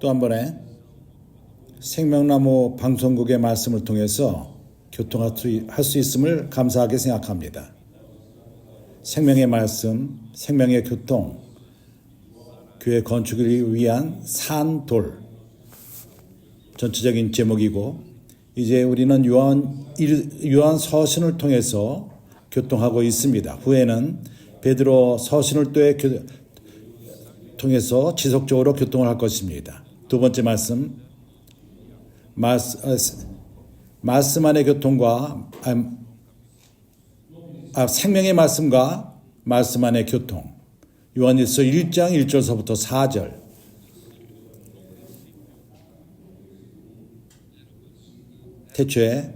또 한 번에 생명나무 방송국의 말씀을 통해서 교통할 수 있음을 감사하게 생각합니다. 생명의 말씀, 생명의 교통, 교회 건축을 위한 산돌 전체적인 제목이고, 이제 우리는 요한 서신을 통해서 교통하고 있습니다. 후에는 베드로 서신을 통해서 지속적으로 교통을 할 것입니다. 두 번째 말씀, 말씀 안의 교통과 생명의 말씀과 말씀 안의 교통. 요한일서 1장 1절서부터 4절. 태초에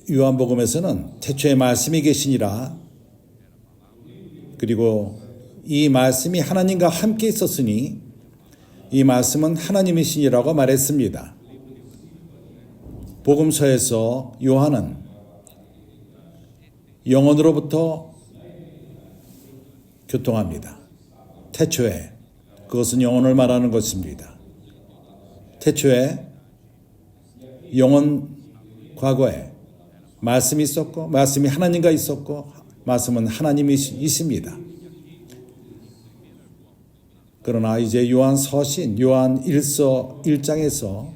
요한복음에서는 태초에 말씀이 계시니라, 그리고 이 말씀이 하나님과 함께 있었으니 이 말씀은 하나님이시니라고 말했습니다. 복음서에서 요한은 영혼으로부터 교통합니다. 태초에, 그것은 영혼을 말하는 것입니다. 태초에 영혼, 과거에 말씀이 있었고, 말씀이 하나님과 있었고, 말씀은 하나님이십니다. 그러나 이제 요한 서신, 요한 1장에서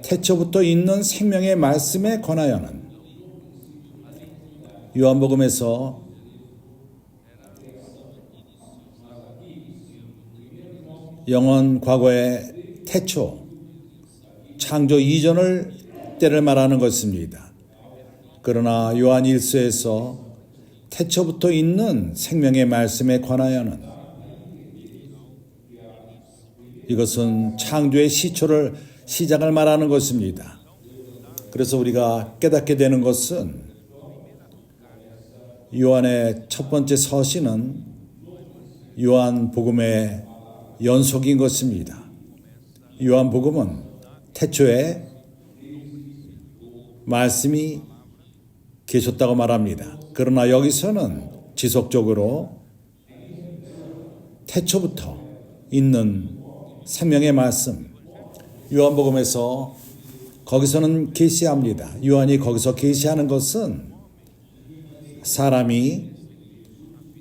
태초부터 있는 생명의 말씀에 관하여는 요한복음에서 영원 과거의 태초, 창조 이전을 때를 말하는 것입니다. 그러나 요한 1서에서 태초부터 있는 생명의 말씀에 관하여는 이것은 창조의 시작을 말하는 것입니다. 그래서 우리가 깨닫게 되는 것은 요한의 첫 번째 서신은 요한복음의 연속인 것입니다. 요한복음은 태초에 말씀이 계셨다고 말합니다. 그러나 여기서는 지속적으로 태초부터 있는 생명의 말씀, 요한복음에서 거기서는 계시합니다. 요한이 거기서 계시하는 것은 사람이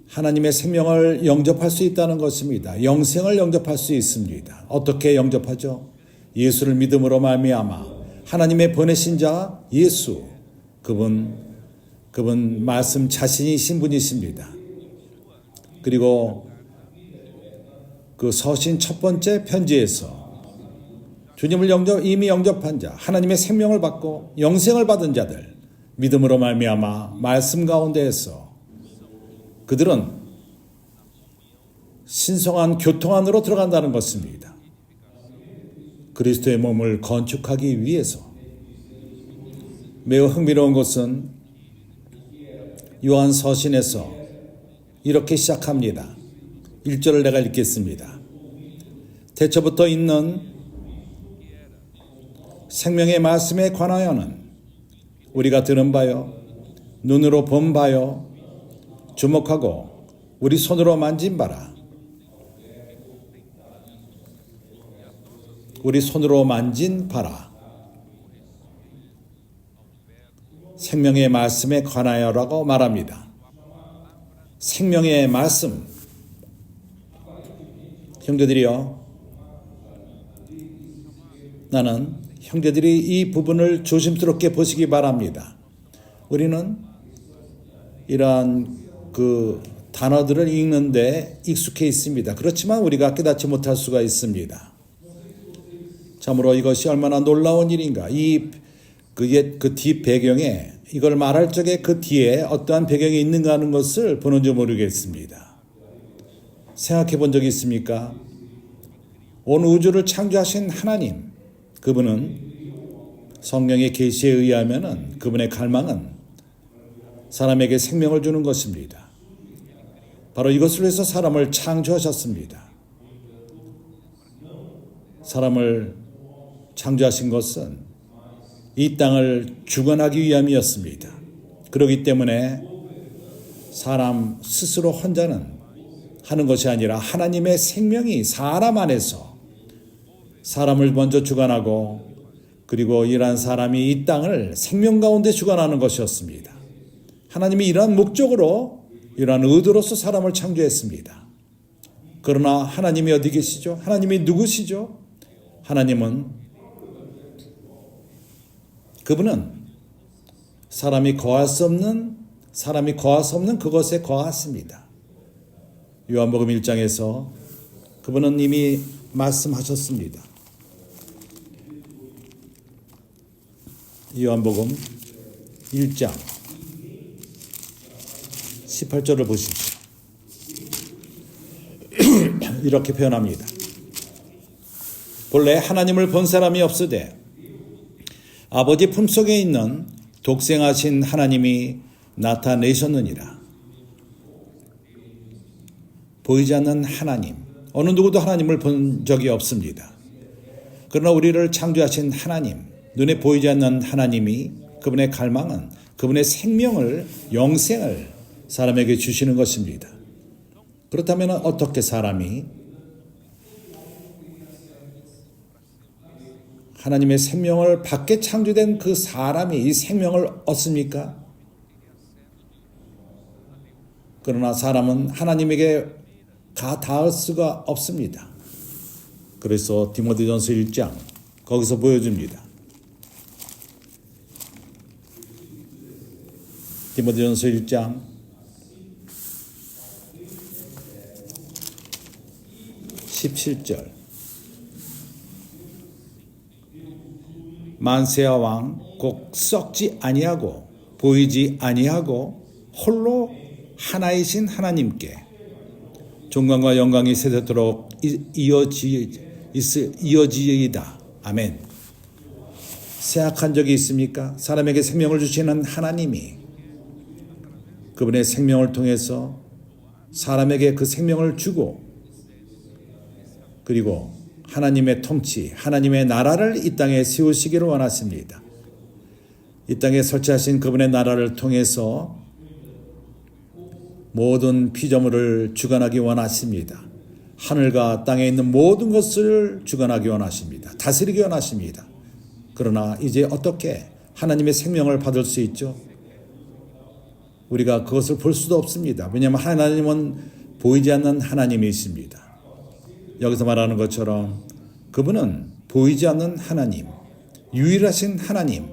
하나님의 생명을 영접할 수 있다는 것입니다. 영생을 영접할 수 있습니다. 어떻게 영접하죠? 예수를 믿음으로 말미암아 하나님의 보내신 자 예수, 그분 말씀 자신이신 분이십니다. 그리고 그 서신 첫 번째 편지에서 주님을 이미 영접한 자, 하나님의 생명을 받고 영생을 받은 자들, 믿음으로 말미암아 말씀 가운데에서 그들은 신성한 교통 안으로 들어간다는 것입니다. 그리스도의 몸을 건축하기 위해서. 매우 흥미로운 것은 요한 서신에서 이렇게 시작합니다. 1절을 내가 읽겠습니다. 태초부터 있는 생명의 말씀에 관하여는 우리가 들은 바요, 눈으로 본 바요, 주목하고 우리 손으로 만진 바라. 우리 손으로 만진 바라. 생명의 말씀에 관하여라고 말합니다. 생명의 말씀. 형제들이요, 나는 형제들이 이 부분을 조심스럽게 보시기 바랍니다. 우리는 이러한 그 단어들을 읽는데 익숙해 있습니다. 그렇지만 우리가 깨닫지 못할 수가 있습니다. 참으로 이것이 얼마나 놀라운 일인가. 그 뒷 배경에, 이걸 말할 적에 그 뒤에 어떠한 배경이 있는가 하는 것을 보는 줄 모르겠습니다. 생각해 본 적이 있습니까? 온 우주를 창조하신 하나님, 그분은 성령의 계시에 의하면은 그분의 갈망은 사람에게 생명을 주는 것입니다. 바로 이것을 위해서 사람을 창조하셨습니다. 사람을 창조하신 것은 이 땅을 주관하기 위함이었습니다. 그렇기 때문에 사람 스스로 혼자는 하는 것이 아니라 하나님의 생명이 사람 안에서 사람을 먼저 주관하고 그리고 이러한 사람이 이 땅을 생명 가운데 주관하는 것이었습니다. 하나님이 이러한 목적으로 이러한 의도로서 사람을 창조했습니다. 그러나 하나님이 어디 계시죠? 하나님이 누구시죠? 그분은 사람이 거할 수 없는 그것에 거하십니다. 요한복음 1장에서 그분은 이미 말씀하셨습니다. 요한복음 1장 18절을 보십시오. 이렇게 표현합니다. 본래 하나님을 본 사람이 없으되 아버지 품속에 있는 독생하신 하나님이 나타내셨느니라. 보이지 않는 하나님, 어느 누구도 하나님을 본 적이 없습니다. 그러나 우리를 창조하신 하나님, 눈에 보이지 않는 하나님이 그분의 갈망은 그분의 생명을, 영생을 사람에게 주시는 것입니다. 그렇다면 어떻게 사람이 하나님의 생명을 받게 창조된 그 사람이 이 생명을 얻습니까? 그러나 사람은 하나님에게 닿을 수가 없습니다. 그래서 디모데전서 1장 거기서 보여줍니다. 디모데전서 1장 17절 만세와 왕 곧 썩지 아니하고 보이지 아니하고 홀로 하나이신 하나님께 존광과 영광이 세세토록 이어지이다. 아멘. 쇠약한 적이 있습니까? 사람에게 생명을 주시는 하나님이 그분의 생명을 통해서 사람에게 그 생명을 주고 그리고 하나님의 통치, 하나님의 나라를 이 땅에 세우시기를 원하십니다. 이 땅에 설치하신 그분의 나라를 통해서 모든 피조물을 주관하기 원하십니다. 하늘과 땅에 있는 모든 것을 주관하기 원하십니다. 다스리기 원하십니다. 그러나 이제 어떻게 하나님의 생명을 받을 수 있죠? 우리가 그것을 볼 수도 없습니다. 왜냐하면 하나님은 보이지 않는 하나님이십니다. 여기서 말하는 것처럼 그분은 보이지 않는 하나님, 유일하신 하나님,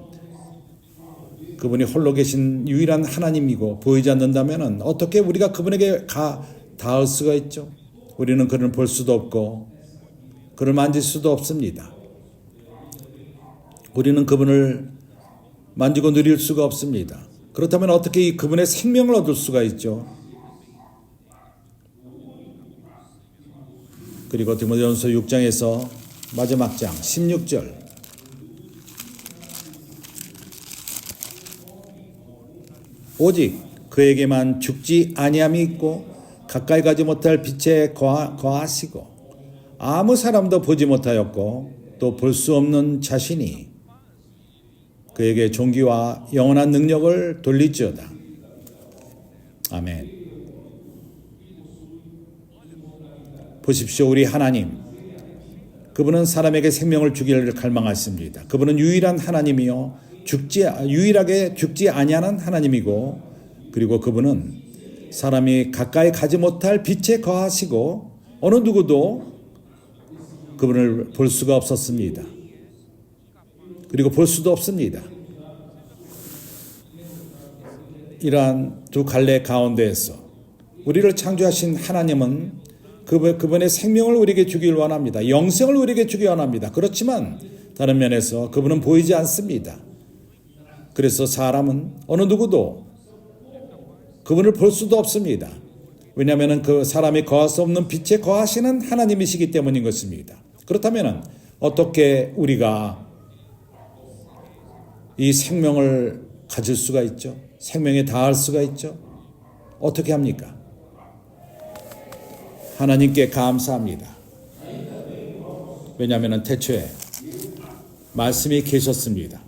그분이 홀로 계신 유일한 하나님이고 보이지 않는다면 어떻게 우리가 그분에게 닿을 수가 있죠? 우리는 그를 볼 수도 없고 그를 만질 수도 없습니다. 우리는 그분을 만지고 누릴 수가 없습니다. 그렇다면 어떻게 이 그분의 생명을 얻을 수가 있죠? 그리고 디모데전서 6장에서 마지막 장 16절 오직 그에게만 죽지 아니함이 있고 가까이 가지 못할 빛에 거하시고 아무 사람도 보지 못하였고 또 볼 수 없는 자신이 그에게 존귀와 영원한 능력을 돌리지어다. 아멘. 보십시오. 우리 하나님, 그분은 사람에게 생명을 주기를 갈망하십니다. 그분은 유일한 하나님이요 유일하게 죽지 아니하는 하나님이고 그리고 그분은 사람이 가까이 가지 못할 빛에 거하시고 어느 누구도 그분을 볼 수가 없었습니다. 그리고 볼 수도 없습니다. 이러한 두 갈래 가운데에서 우리를 창조하신 하나님은 그분의 생명을 우리에게 주길 원합니다. 영생을 우리에게 주길 원합니다. 그렇지만 다른 면에서 그분은 보이지 않습니다. 그래서 사람은 어느 누구도 그분을 볼 수도 없습니다. 왜냐하면 그 사람이 거할 수 없는 빛에 거하시는 하나님이시기 때문인 것입니다. 그렇다면 어떻게 우리가 이 생명을 가질 수가 있죠. 생명에 닿을 수가 있죠. 어떻게 합니까? 하나님께 감사합니다. 왜냐하면 태초에 말씀이 계셨습니다.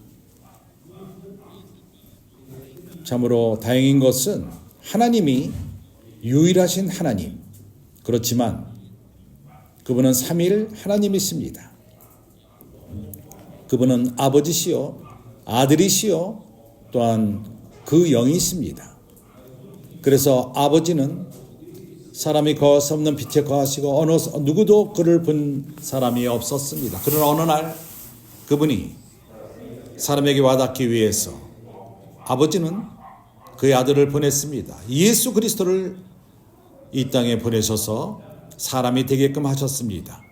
참으로 다행인 것은 하나님이 유일하신 하나님, 그렇지만 그분은 삼위일 하나님이십니다. 그분은 아버지시요 아들이시요 또한 그 영이십니다. 그래서 아버지는 사람이 거할 수 없는 빛에 거하시고 어느 누구도 그를 본 사람이 없었습니다. 그러나 어느 날 그분이 사람에게 와닿기 위해서 아버지는 그의 아들을 보냈습니다. 예수 그리스도를 이 땅에 보내셔서 사람이 되게끔 하셨습니다.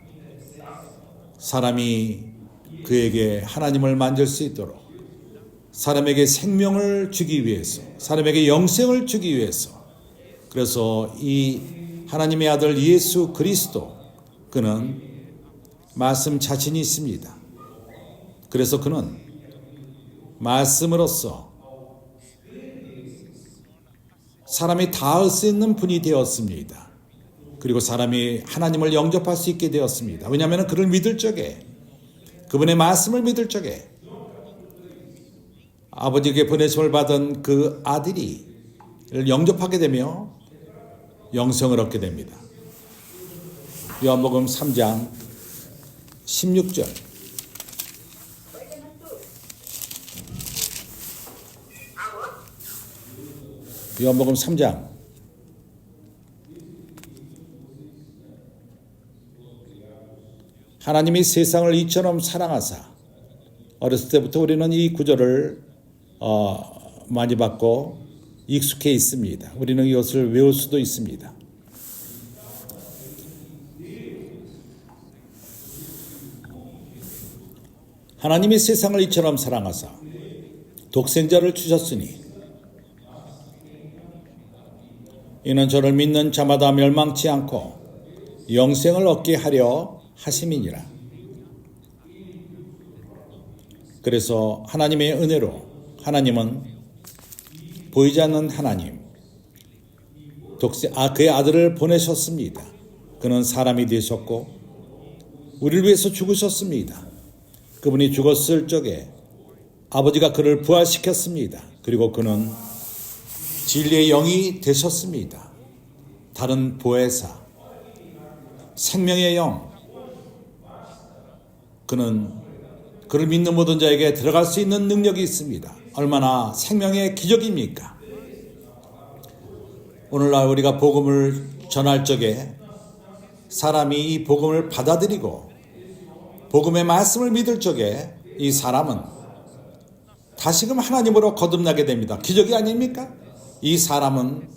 사람이 그에게 하나님을 만질 수 있도록, 사람에게 생명을 주기 위해서, 사람에게 영생을 주기 위해서. 그래서 이 하나님의 아들 예수 그리스도, 그는 말씀 자신이 있습니다. 그래서 그는 말씀으로써 사람이 닿을 수 있는 분이 되었습니다. 그리고 사람이 하나님을 영접할 수 있게 되었습니다. 왜냐하면 그를 믿을 적에, 그분의 말씀을 믿을 적에 아버지에게 보내심을 받은 그 아들이 영접하게 되며 영생을 얻게 됩니다. 요한복음 3장 16절. 요한복음 3장 '하나님이 세상을 이처럼 사랑하사'. 어렸을 때부터 우리는 이 구절을 많이 받고 익숙해 있습니다. 우리는 이것을 외울 수도 있습니다. 하나님이 세상을 이처럼 사랑하사 독생자를 주셨으니 이는 저를 믿는 자마다 멸망치 않고 영생을 얻게 하려 하심이니라. 그래서 하나님의 은혜로 하나님은 보이지 않는 하나님, 그의 아들을 보내셨습니다. 그는 사람이 되셨고 우리를 위해서 죽으셨습니다. 그분이 죽었을 적에 아버지가 그를 부활시켰습니다. 그리고 그는 진리의 영이 되셨습니다. 다른 보혜사, 생명의 영. 그는 그를 믿는 모든 자에게 들어갈 수 있는 능력이 있습니다. 얼마나 생명의 기적입니까? 오늘날 우리가 복음을 전할 적에 사람이 이 복음을 받아들이고 복음의 말씀을 믿을 적에 이 사람은 다시금 하나님으로 거듭나게 됩니다. 기적이 아닙니까? 이 사람은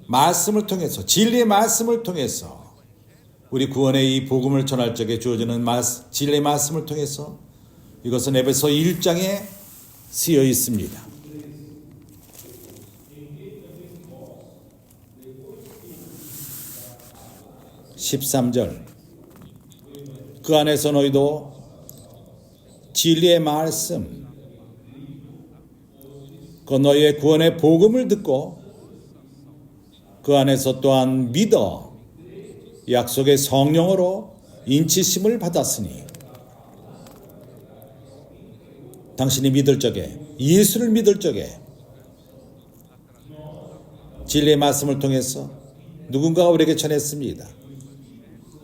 말씀을 통해서, 진리의 말씀을 통해서, 우리 구원의 이 복음을 전할 적에 주어지는 진리의 말씀을 통해서, 이것은 에베소 1장에 쓰여 있습니다. 13절. 그 안에서 너희도 진리의 말씀, 그 너희의 구원의 복음을 듣고 그 안에서 또한 믿어 약속의 성령으로 인치심을 받았으니. 당신이 믿을 적에, 예수를 믿을 적에 진리의 말씀을 통해서 누군가가 우리에게 전했습니다.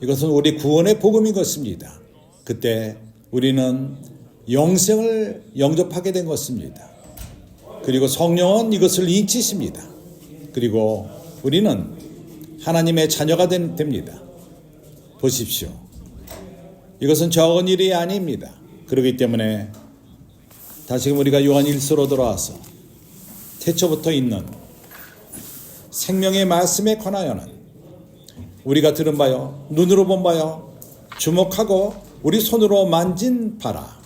이것은 우리 구원의 복음인 것입니다. 그때 우리는 영생을 영접하게 된 것입니다. 그리고 성령은 이것을 인치십니다. 그리고 우리는 하나님의 자녀가 됩니다. 보십시오. 이것은 적은 일이 아닙니다. 그렇기 때문에 다시금 우리가 요한 1서로 돌아와서 태초부터 있는 생명의 말씀에 관하여는 우리가 들은 바요, 눈으로 본 바요, 주목하고 우리 손으로 만진 바라.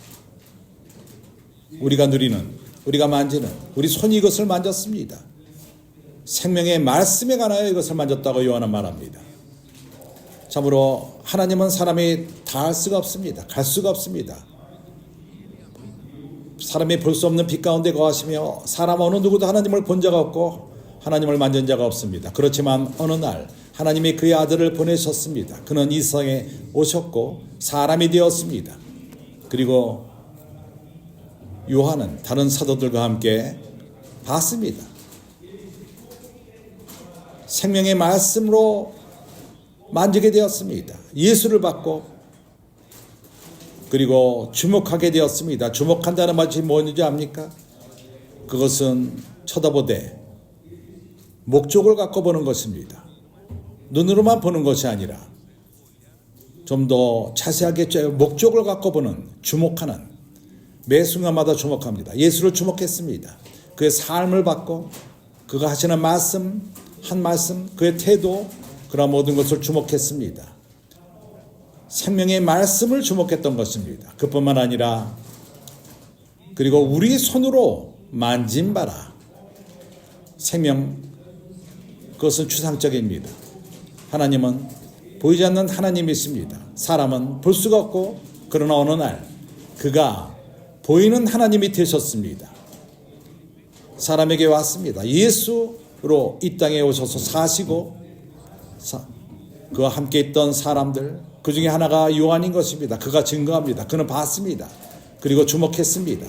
우리가 누리는, 우리가 만지는, 우리 손이 이것을 만졌습니다. 생명의 말씀에 관하여 이것을 만졌다고 요한은 말합니다. 참으로 하나님은 사람이 닿을 수가 없습니다. 갈 수가 없습니다. 사람이 볼 수 없는 빛 가운데 거하시며 사람 어느 누구도 하나님을 본 자가 없고 하나님을 만진 자가 없습니다. 그렇지만 어느 날 하나님이 그의 아들을 보내셨습니다. 그는 이 세상에 오셨고 사람이 되었습니다. 그리고 요한은 다른 사도들과 함께 봤습니다. 생명의 말씀으로 만지게 되었습니다. 예수를 받고 그리고 주목하게 되었습니다. 주목한다는 말이 뭔지 압니까? 그것은 쳐다보되 목적을 갖고 보는 것입니다. 눈으로만 보는 것이 아니라 좀 더 자세하게 목적을 갖고 보는, 주목하는, 매 순간마다 주목합니다. 예수를 주목했습니다. 그의 삶을 받고 그가 하시는 말씀, 한 말씀, 그의 태도, 그런 모든 것을 주목했습니다. 생명의 말씀을 주목했던 것입니다. 그뿐만 아니라 그리고 우리 손으로 만진 바라. 생명, 그것은 추상적입니다. 하나님은 보이지 않는 하나님이십니다. 사람은 볼 수가 없고 그러나 어느 날 그가 보이는 하나님이 되셨습니다. 사람에게 왔습니다. 예수로 이 땅에 오셔서 사시고 그와 함께 있던 사람들, 그 중에 하나가 요한인 것입니다. 그가 증거합니다. 그는 봤습니다. 그리고 주목했습니다.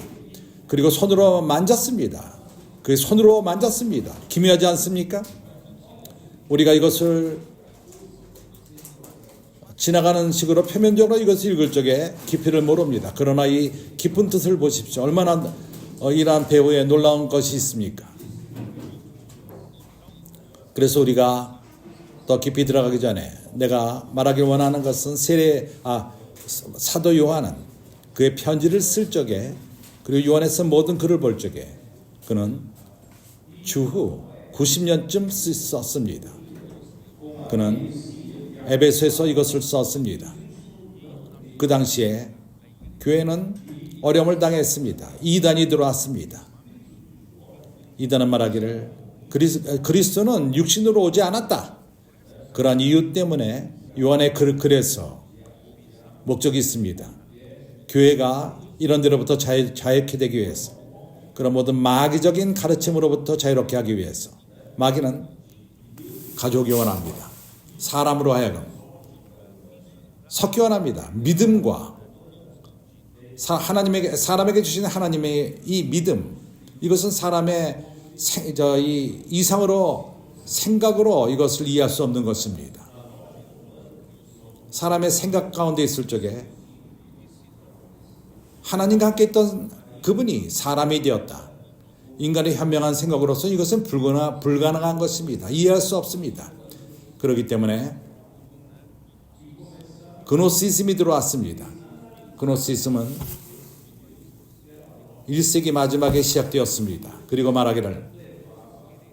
그리고 손으로 만졌습니다. 그의 손으로 만졌습니다. 기묘하지 않습니까? 우리가 이것을 지나가는 식으로 표면적으로 이것을 읽을 적에 깊이를 모릅니다. 그러나 이 깊은 뜻을 보십시오. 얼마나 이러한 배우의 놀라운 것이 있습니까? 그래서 우리가 더 깊이 들어가기 전에 내가 말하길 원하는 것은 사도 요한은 그의 편지를 쓸 적에 그리고 요한에 쓴 모든 글을 볼 적에 그는 주후 90년쯤 썼습니다. 그는 에베소에서 이것을 썼습니다. 그 당시에 교회는 어려움을 당했습니다. 이단이 들어왔습니다. 이단은 말하기를 그리스도는 육신으로 오지 않았다. 그러한 이유 때문에 요한의 글에서 목적이 있습니다. 교회가 이런 데로부터 자유케 되기 위해서, 그런 모든 마귀적인 가르침으로부터 자유롭게 하기 위해서. 마귀는 가족이 원합니다. 사람으로 하여금 섞여 원합니다. 믿음과 사람에게 주신 하나님의 이 믿음, 이것은 사람의 이상으로 생각으로 이것을 이해할 수 없는 것입니다. 사람의 생각 가운데 있을 적에 하나님과 함께 있던 그분이 사람이 되었다. 인간의 현명한 생각으로서 이것은 불가능한 것입니다. 이해할 수 없습니다. 그렇기 때문에 그노시즘이 들어왔습니다. 그노시즘은 1세기 마지막에 시작되었습니다. 그리고 말하기를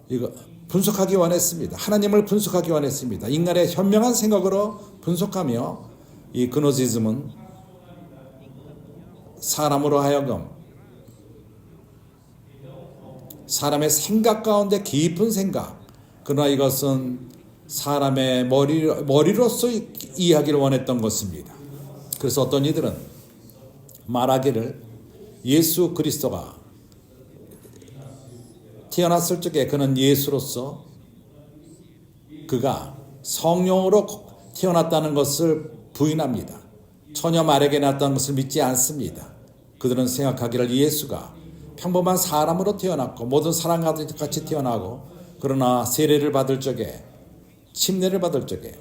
이거 분석하기 원했습니다. 하나님을 분석하기 원했습니다. 인간의 현명한 생각으로 분석하며 이 그노시즘은 사람으로 하여금 사람의 생각 가운데 깊은 생각, 그러나 이것은 사람의 머리로서 이해하기를 원했던 것입니다. 그래서 어떤 이들은 말하기를 예수 그리스도가 태어났을 적에 그는 예수로서 그가 성령으로 태어났다는 것을 부인합니다. 처녀 마리아에게 났다는 것을 믿지 않습니다. 그들은 생각하기를 예수가 평범한 사람으로 태어났고 모든 사람과 같이 태어나고 그러나 세례를 받을 적에 침례를 받을 적에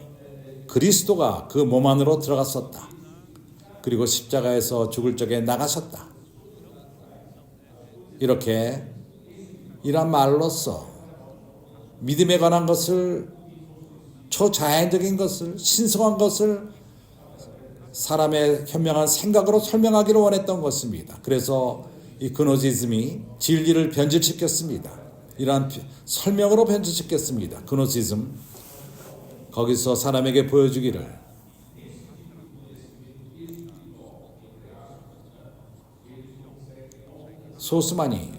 그리스도가 그 몸 안으로 들어갔었다. 그리고 십자가에서 죽을 적에 나가셨다. 이렇게 이런 말로써 믿음에 관한 것을, 초자연적인 것을, 신성한 것을 사람의 현명한 생각으로 설명하기를 원했던 것입니다. 그래서 이 그노시즘이 진리를 변질시켰습니다. 이러한 설명으로 변질시켰습니다. 그노시즘. 거기서 사람에게 보여주기를 소수만이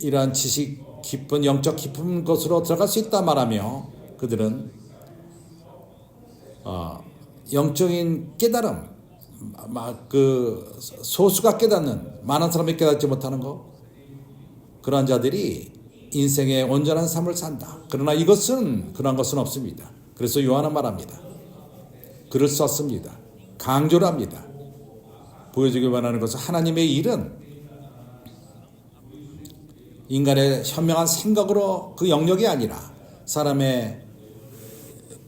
이러한 지식 깊은 영적 깊은 것으로 들어갈 수 있다 말하며 그들은 영적인 깨달음, 그 소수가 깨닫는, 많은 사람이 깨닫지 못하는 것, 그러한 자들이 인생의 온전한 삶을 산다. 그러나 이것은 그런 것은 없습니다. 그래서 요한은 말합니다. 글을 썼습니다. 강조를 합니다. 보여주기 원하는 것은 하나님의 일은 인간의 현명한 생각으로 그 영역이 아니라 사람의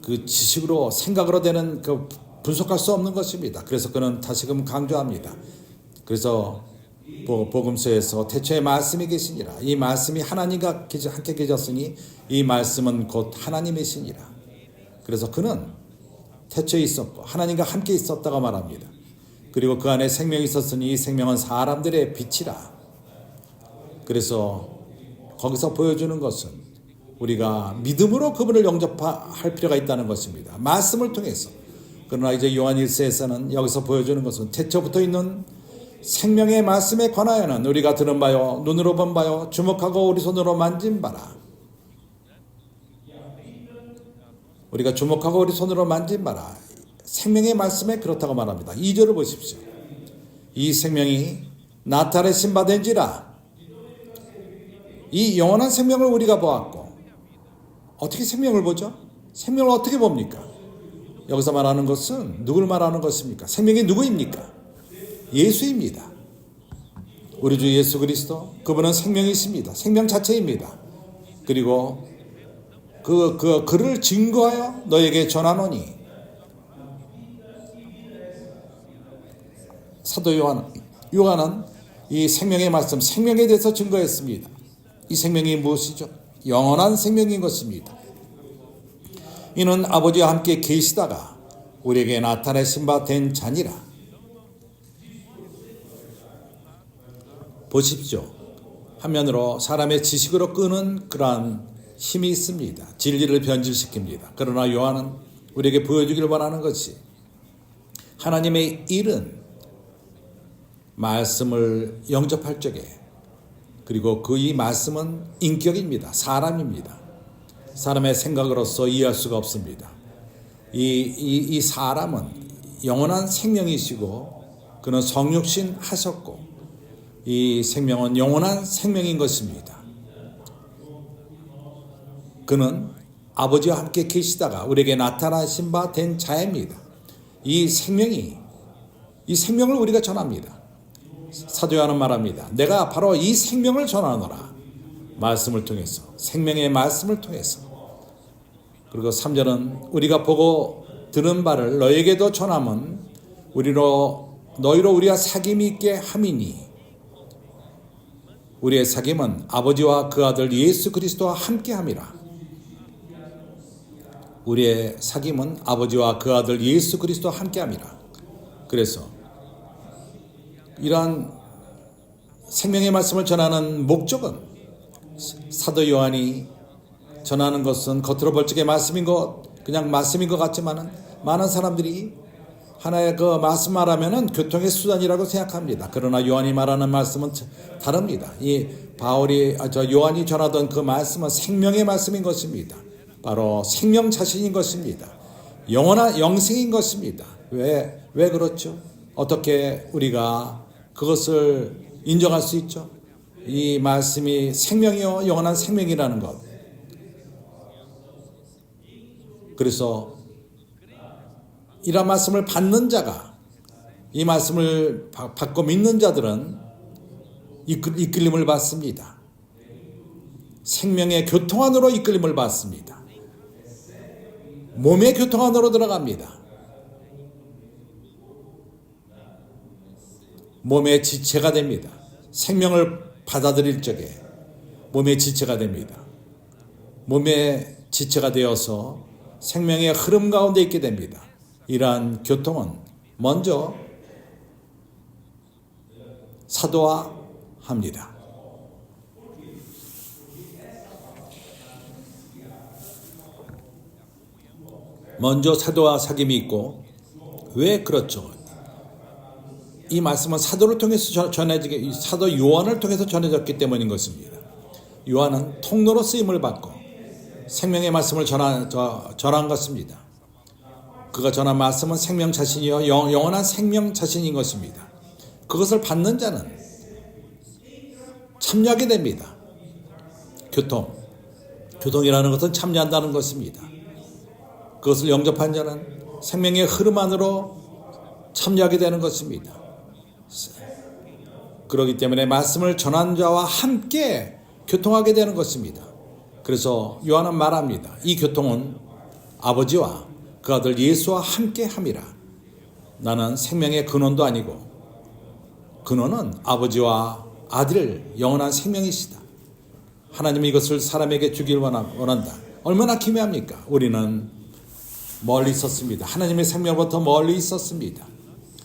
그 지식으로 생각으로 되는 그 분석할 수 없는 것입니다. 그래서 그는 다시금 강조합니다. 그래서 복음서에서 태초에 말씀이 계시니라. 이 말씀이 하나님과 함께 계셨으니 이 말씀은 곧 하나님이시니라. 그래서 그는 태초에 있었고 하나님과 함께 있었다고 말합니다. 그리고 그 안에 생명이 있었으니 이 생명은 사람들의 빛이라. 그래서 거기서 보여주는 것은 우리가 믿음으로 그분을 영접할 필요가 있다는 것입니다. 말씀을 통해서. 그러나 이제 요한 1서에서는 여기서 보여주는 것은 태초부터 있는 생명의 말씀에 관하여는 우리가 들은 바요, 눈으로 본 바요, 주목하고 우리 손으로 만진 바라. 우리가 주목하고 우리 손으로 만진 바라. 생명의 말씀에 그렇다고 말합니다. 2절을 보십시오. 이 생명이 나타내신 바 된지라. 이 영원한 생명을 우리가 보았고, 어떻게 생명을 보죠? 생명을 어떻게 봅니까? 여기서 말하는 것은 누굴 말하는 것입니까? 생명이 누구입니까? 예수입니다. 우리 주 예수 그리스도, 그분은 생명이십니다. 생명 자체입니다. 그리고 그를 증거하여 너에게 전하노니. 사도 요한은 이 생명의 말씀, 생명에 대해서 증거했습니다. 이 생명이 무엇이죠? 영원한 생명인 것입니다. 이는 아버지와 함께 계시다가 우리에게 나타내신 바 된 자니라. 보십시오. 한면으로 사람의 지식으로 끄는 그러한 힘이 있습니다. 진리를 변질시킵니다. 그러나 요한은 우리에게 보여주길 원하는 것이 하나님의 일은 말씀을 영접할 적에, 그리고 그 이 말씀은 인격입니다. 사람입니다. 사람의 생각으로서 이해할 수가 없습니다. 이 사람은 영원한 생명이시고 그는 성육신 하셨고 이 생명은 영원한 생명인 것입니다. 그는 아버지와 함께 계시다가 우리에게 나타나신 바 된 자입니다. 이 생명을 우리가 전합니다. 사도 요한은 말합니다. 내가 바로 이 생명을 전하노라. 말씀을 통해서, 생명의 말씀을 통해서. 그리고 3절은 우리가 보고 들은 바를 너에게도 전함은 너희로 우리와 사귐이 있게 함이니. 우리의 사귐은 아버지와 그 아들 예수 그리스도와 함께 함이라. 우리의 사귐은 아버지와 그 아들 예수 그리스도와 함께 함이라. 그래서 이러한 생명의 말씀을 전하는 목적은 사도 요한이 전하는 것은 겉으로 볼 적에 그냥 말씀인 것 같지만은 많은 사람들이 하나의 그 말씀 말하면은 교통의 수단이라고 생각합니다. 그러나 요한이 말하는 말씀은 다릅니다. 요한이 전하던 그 말씀은 생명의 말씀인 것입니다. 바로 생명 자신인 것입니다. 영원한 영생인 것입니다. 왜 그렇죠? 어떻게 우리가 그것을 인정할 수 있죠? 이 말씀이 생명이요 영원한 생명이라는 것. 그래서 이런 말씀을 받는 자가, 이 말씀을 받고 믿는 자들은 이끌림을 받습니다. 생명의 교통 안으로 이끌림을 받습니다. 몸의 교통 안으로 들어갑니다. 몸의 지체가 됩니다. 생명을 받아들일 적에 몸의 지체가 됩니다. 몸의 지체가 되어서 생명의 흐름 가운데 있게 됩니다. 이러한 교통은 먼저 사도화합니다. 먼저 사도와 사귐이 있고, 왜 그렇죠? 이 말씀은 사도를 통해서 사도 요한을 통해서 전해졌기 때문인 것입니다. 요한은 통로로 쓰임을 받고 생명의 말씀을 전한 것입니다. 그가 전한 말씀은 생명 자신이요 영원한 생명 자신인 것입니다. 그것을 받는 자는 참여하게 됩니다. 교통이라는 것은 참여한다는 것입니다. 그것을 영접한 자는 생명의 흐름 안으로 참여하게 되는 것입니다. 그렇기 때문에 말씀을 전한 자와 함께 교통하게 되는 것입니다. 그래서 요한은 말합니다. 이 교통은 아버지와 그 아들 예수와 함께 함이라. 나는 생명의 근원도 아니고 근원은 아버지와 아들 영원한 생명이시다. 하나님이 이것을 사람에게 주길 원한다. 얼마나 기묘합니까? 우리는 멀리 있었습니다. 하나님의 생명부터 멀리 있었습니다.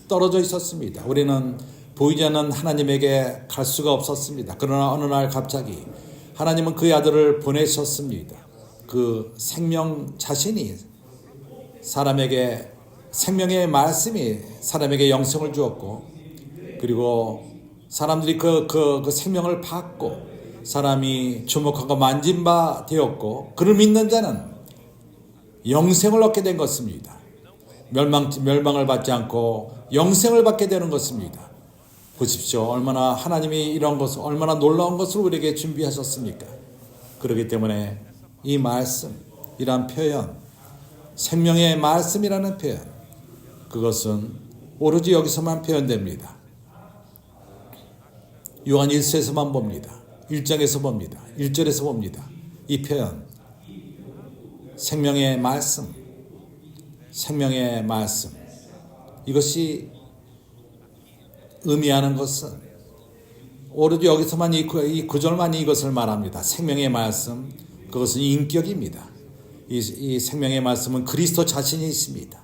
떨어져 있었습니다. 우리는 보이지 않는 하나님에게 갈 수가 없었습니다. 그러나 어느 날 갑자기 하나님은 그의 아들을 보내셨습니다. 그 생명 자신이 사람에게 생명의 말씀이 사람에게 영생을 주었고 그리고 사람들이 그 생명을 받고 사람이 주목하고 만진 바 되었고 그를 믿는 자는 영생을 얻게 된 것입니다. 멸망을 받지 않고 영생을 받게 되는 것입니다. 보십시오. 얼마나 하나님이 이런 것을 얼마나 놀라운 것을 우리에게 준비하셨습니까? 그렇기 때문에 이 말씀, 이란 표현, 생명의 말씀이라는 표현, 그것은 오로지 여기서만 표현됩니다. 요한 1서에서만 봅니다. 1장에서 봅니다. 1절에서 봅니다. 이 표현, 생명의 말씀, 생명의 말씀, 이것이 의미하는 것은 오로지 여기서만 이 구절만 이것을 말합니다. 생명의 말씀, 그것은 인격입니다. 이 생명의 말씀은 그리스도 자신이 있습니다.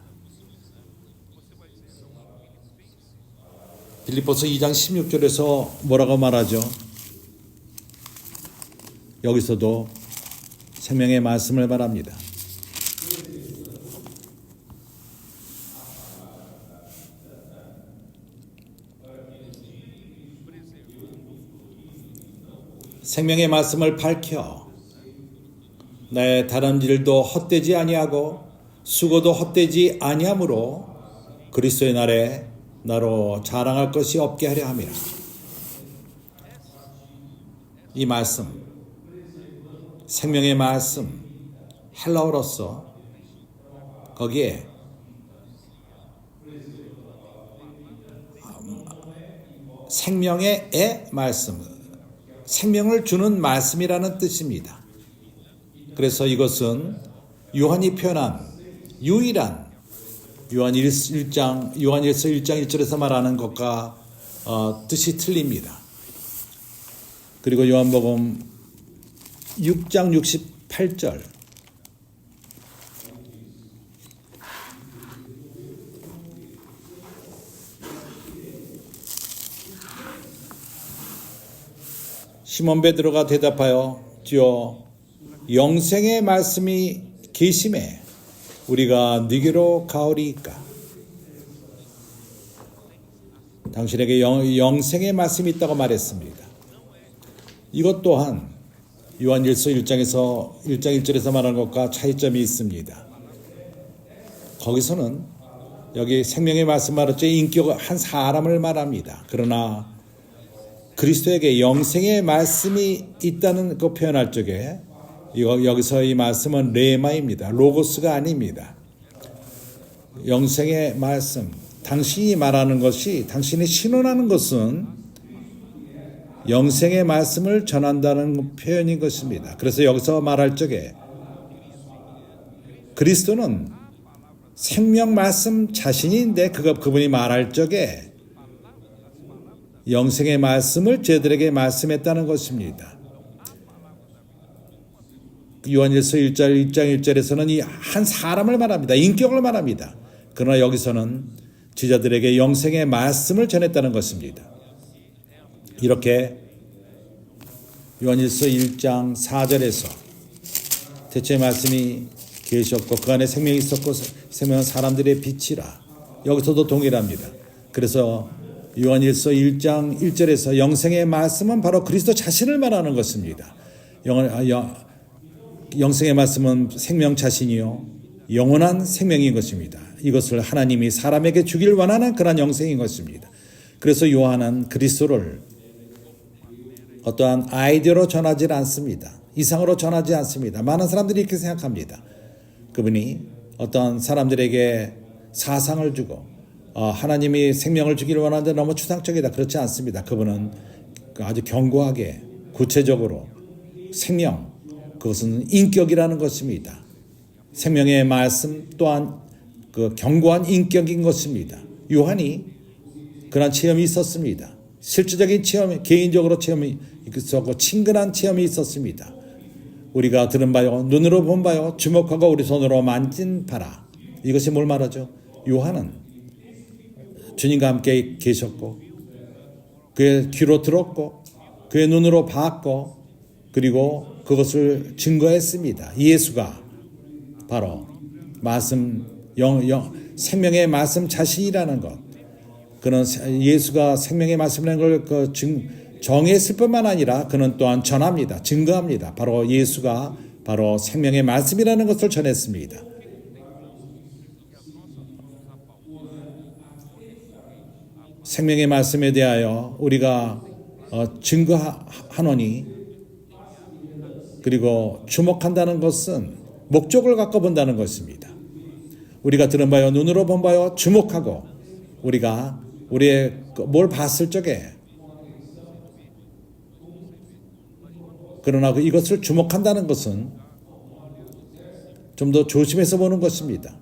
빌립보서 2장 16절에서 뭐라고 말하죠? 여기서도 생명의 말씀을 말합니다. 생명의 말씀을 밝혀 나의 다름질도 헛되지 아니하고 수고도 헛되지 아니하므로 그리스도의 날에 나로 자랑할 것이 없게 하려 함이라. 이 말씀, 생명의 말씀, 헬라어로서 거기에 생명의 말씀, 생명을 주는 말씀이라는 뜻입니다. 그래서 이것은 요한이 표현한 유일한 요한일서 1장 1절에서 말하는 것과 뜻이 틀립니다. 그리고 요한복음 6장 68절 시몬 베드로가 대답하여 주여 영생의 말씀이 계심에 우리가 네게로 가오리이까. 당신에게 영생의 말씀이 있다고 말했습니다. 이것 또한 요한일서 1장 1절에서 말하는 것과 차이점이 있습니다. 거기서는 여기 생명의 말씀 말했죠. 인격 한 사람을 말합니다. 그러나 그리스도에게 영생의 말씀이 있다는 그 표현할 적에 여기서 이 말씀은 레마입니다. 로고스가 아닙니다. 영생의 말씀, 당신이 말하는 것이, 당신이 신원하는 것은 영생의 말씀을 전한다는 표현인 것입니다. 그래서 여기서 말할 적에 그리스도는 생명 말씀 자신인데 그분이 말할 적에 영생의 말씀을 저희들에게 말씀했다는 것입니다. 요한일서 1장 1절에서는 이 한 사람을 말합니다. 인격을 말합니다. 그러나 여기서는 제자들에게 영생의 말씀을 전했다는 것입니다. 이렇게 요한일서 1장 4절에서 대체 말씀이 계셨고 그 안에 생명이 있었고 생명은 사람들의 빛이라. 여기서도 동일합니다. 그래서 요한일서 1장 1절에서 영생의 말씀은 바로 그리스도 자신을 말하는 것입니다. 영생의 말씀은 생명 자신이요 영원한 생명인 것입니다. 이것을 하나님이 사람에게 주길 원하는 그런 영생인 것입니다. 그래서 요한은 그리스도를 어떠한 아이디어로 전하지 않습니다. 이상으로 전하지 않습니다. 많은 사람들이 이렇게 생각합니다. 그분이 어떤 사람들에게 사상을 주고 하나님이 생명을 주기를 원하는데 너무 추상적이다. 그렇지 않습니다. 그분은 아주 견고하게 구체적으로 생명, 그것은 인격이라는 것입니다. 생명의 말씀 또한 그 견고한 인격인 것입니다. 요한이 그런 체험이 있었습니다. 실질적인 체험, 개인적으로 체험이 있었고 친근한 체험이 있었습니다. 우리가 들은 바요, 눈으로 본 바요, 주목하고 우리 손으로 만진 바라. 이것이 뭘 말하죠? 요한은 주님과 함께 계셨고 그의 귀로 들었고 그의 눈으로 봤고 그리고 그것을 증거했습니다. 예수가 바로 말씀, 생명의 말씀 자신이라는 것. 그는 예수가 생명의 말씀이라는 걸 정했을 뿐만 아니라 그는 또한 전합니다. 증거합니다. 바로 예수가 바로 생명의 말씀이라는 것을 전했습니다. 생명의 말씀에 대하여 우리가 증거하노니 그리고 주목한다는 것은 목적을 갖고 본다는 것입니다. 우리가 들은 바요, 눈으로 본 바요, 주목하고 우리가 우리의 뭘 봤을 적에 그러나 이것을 주목한다는 것은 좀 더 조심해서 보는 것입니다.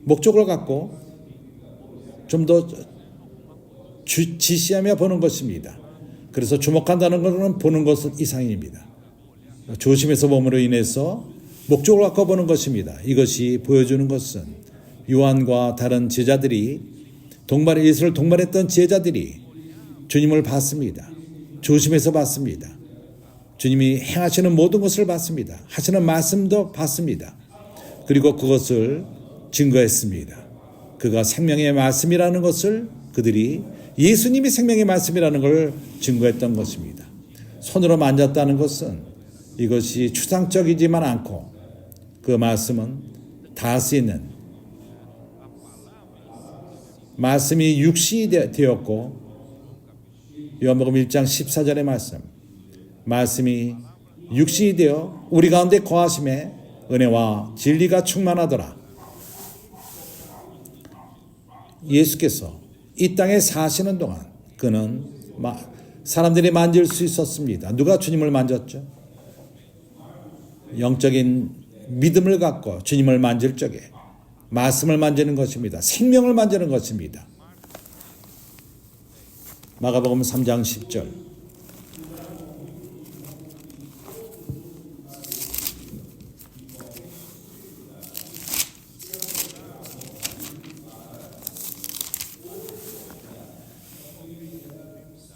목적을 갖고 좀 더 지시하며 보는 것입니다. 그래서 주목한다는 것은 보는 것 이상입니다. 조심해서 봄으로 인해서 목적을 갖고 보는 것입니다. 이것이 보여주는 것은 요한과 다른 제자들이 예수를 동반했던 제자들이 주님을 봤습니다. 조심해서 봤습니다. 주님이 행하시는 모든 것을 봤습니다. 하시는 말씀도 봤습니다. 그리고 그것을 증거했습니다. 그가 생명의 말씀이라는 것을 그들이 예수님이 생명의 말씀이라는 걸 증거했던 것입니다. 손으로 만졌다는 것은 이것이 추상적이지만 않고 그 말씀은 닿을 수 있는 말씀이 육신이 되었고 요한복음 1장 14절의 말씀이 육신이 되어 우리 가운데 거하심에 은혜와 진리가 충만하더라. 예수께서 이 땅에 사시는 동안 그는 사람들이 만질 수 있었습니다. 누가 주님을 만졌죠? 영적인 믿음을 갖고 주님을 만질 적에 말씀을 만지는 것입니다. 생명을 만지는 것입니다. 마가복음 3장 10절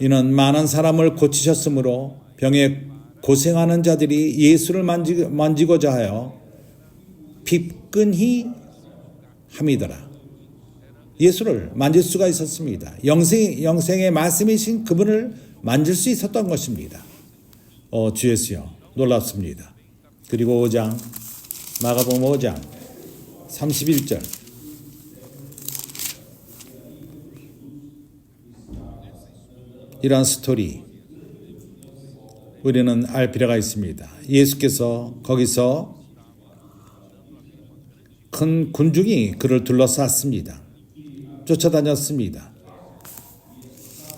이는 많은 사람을 고치셨으므로 병에 고생하는 자들이 예수를 만지고자 하여 비끈히 함이더라. 예수를 만질 수가 있었습니다. 영생의 말씀이신 그분을 만질 수 있었던 것입니다. 주 예수여 놀랍습니다. 그리고 5장 마가복음 5장 31절 이러한 스토리 우리는 알 필요가 있습니다. 예수께서 거기서 큰 군중이 그를 둘러쌌습니다. 쫓아다녔습니다.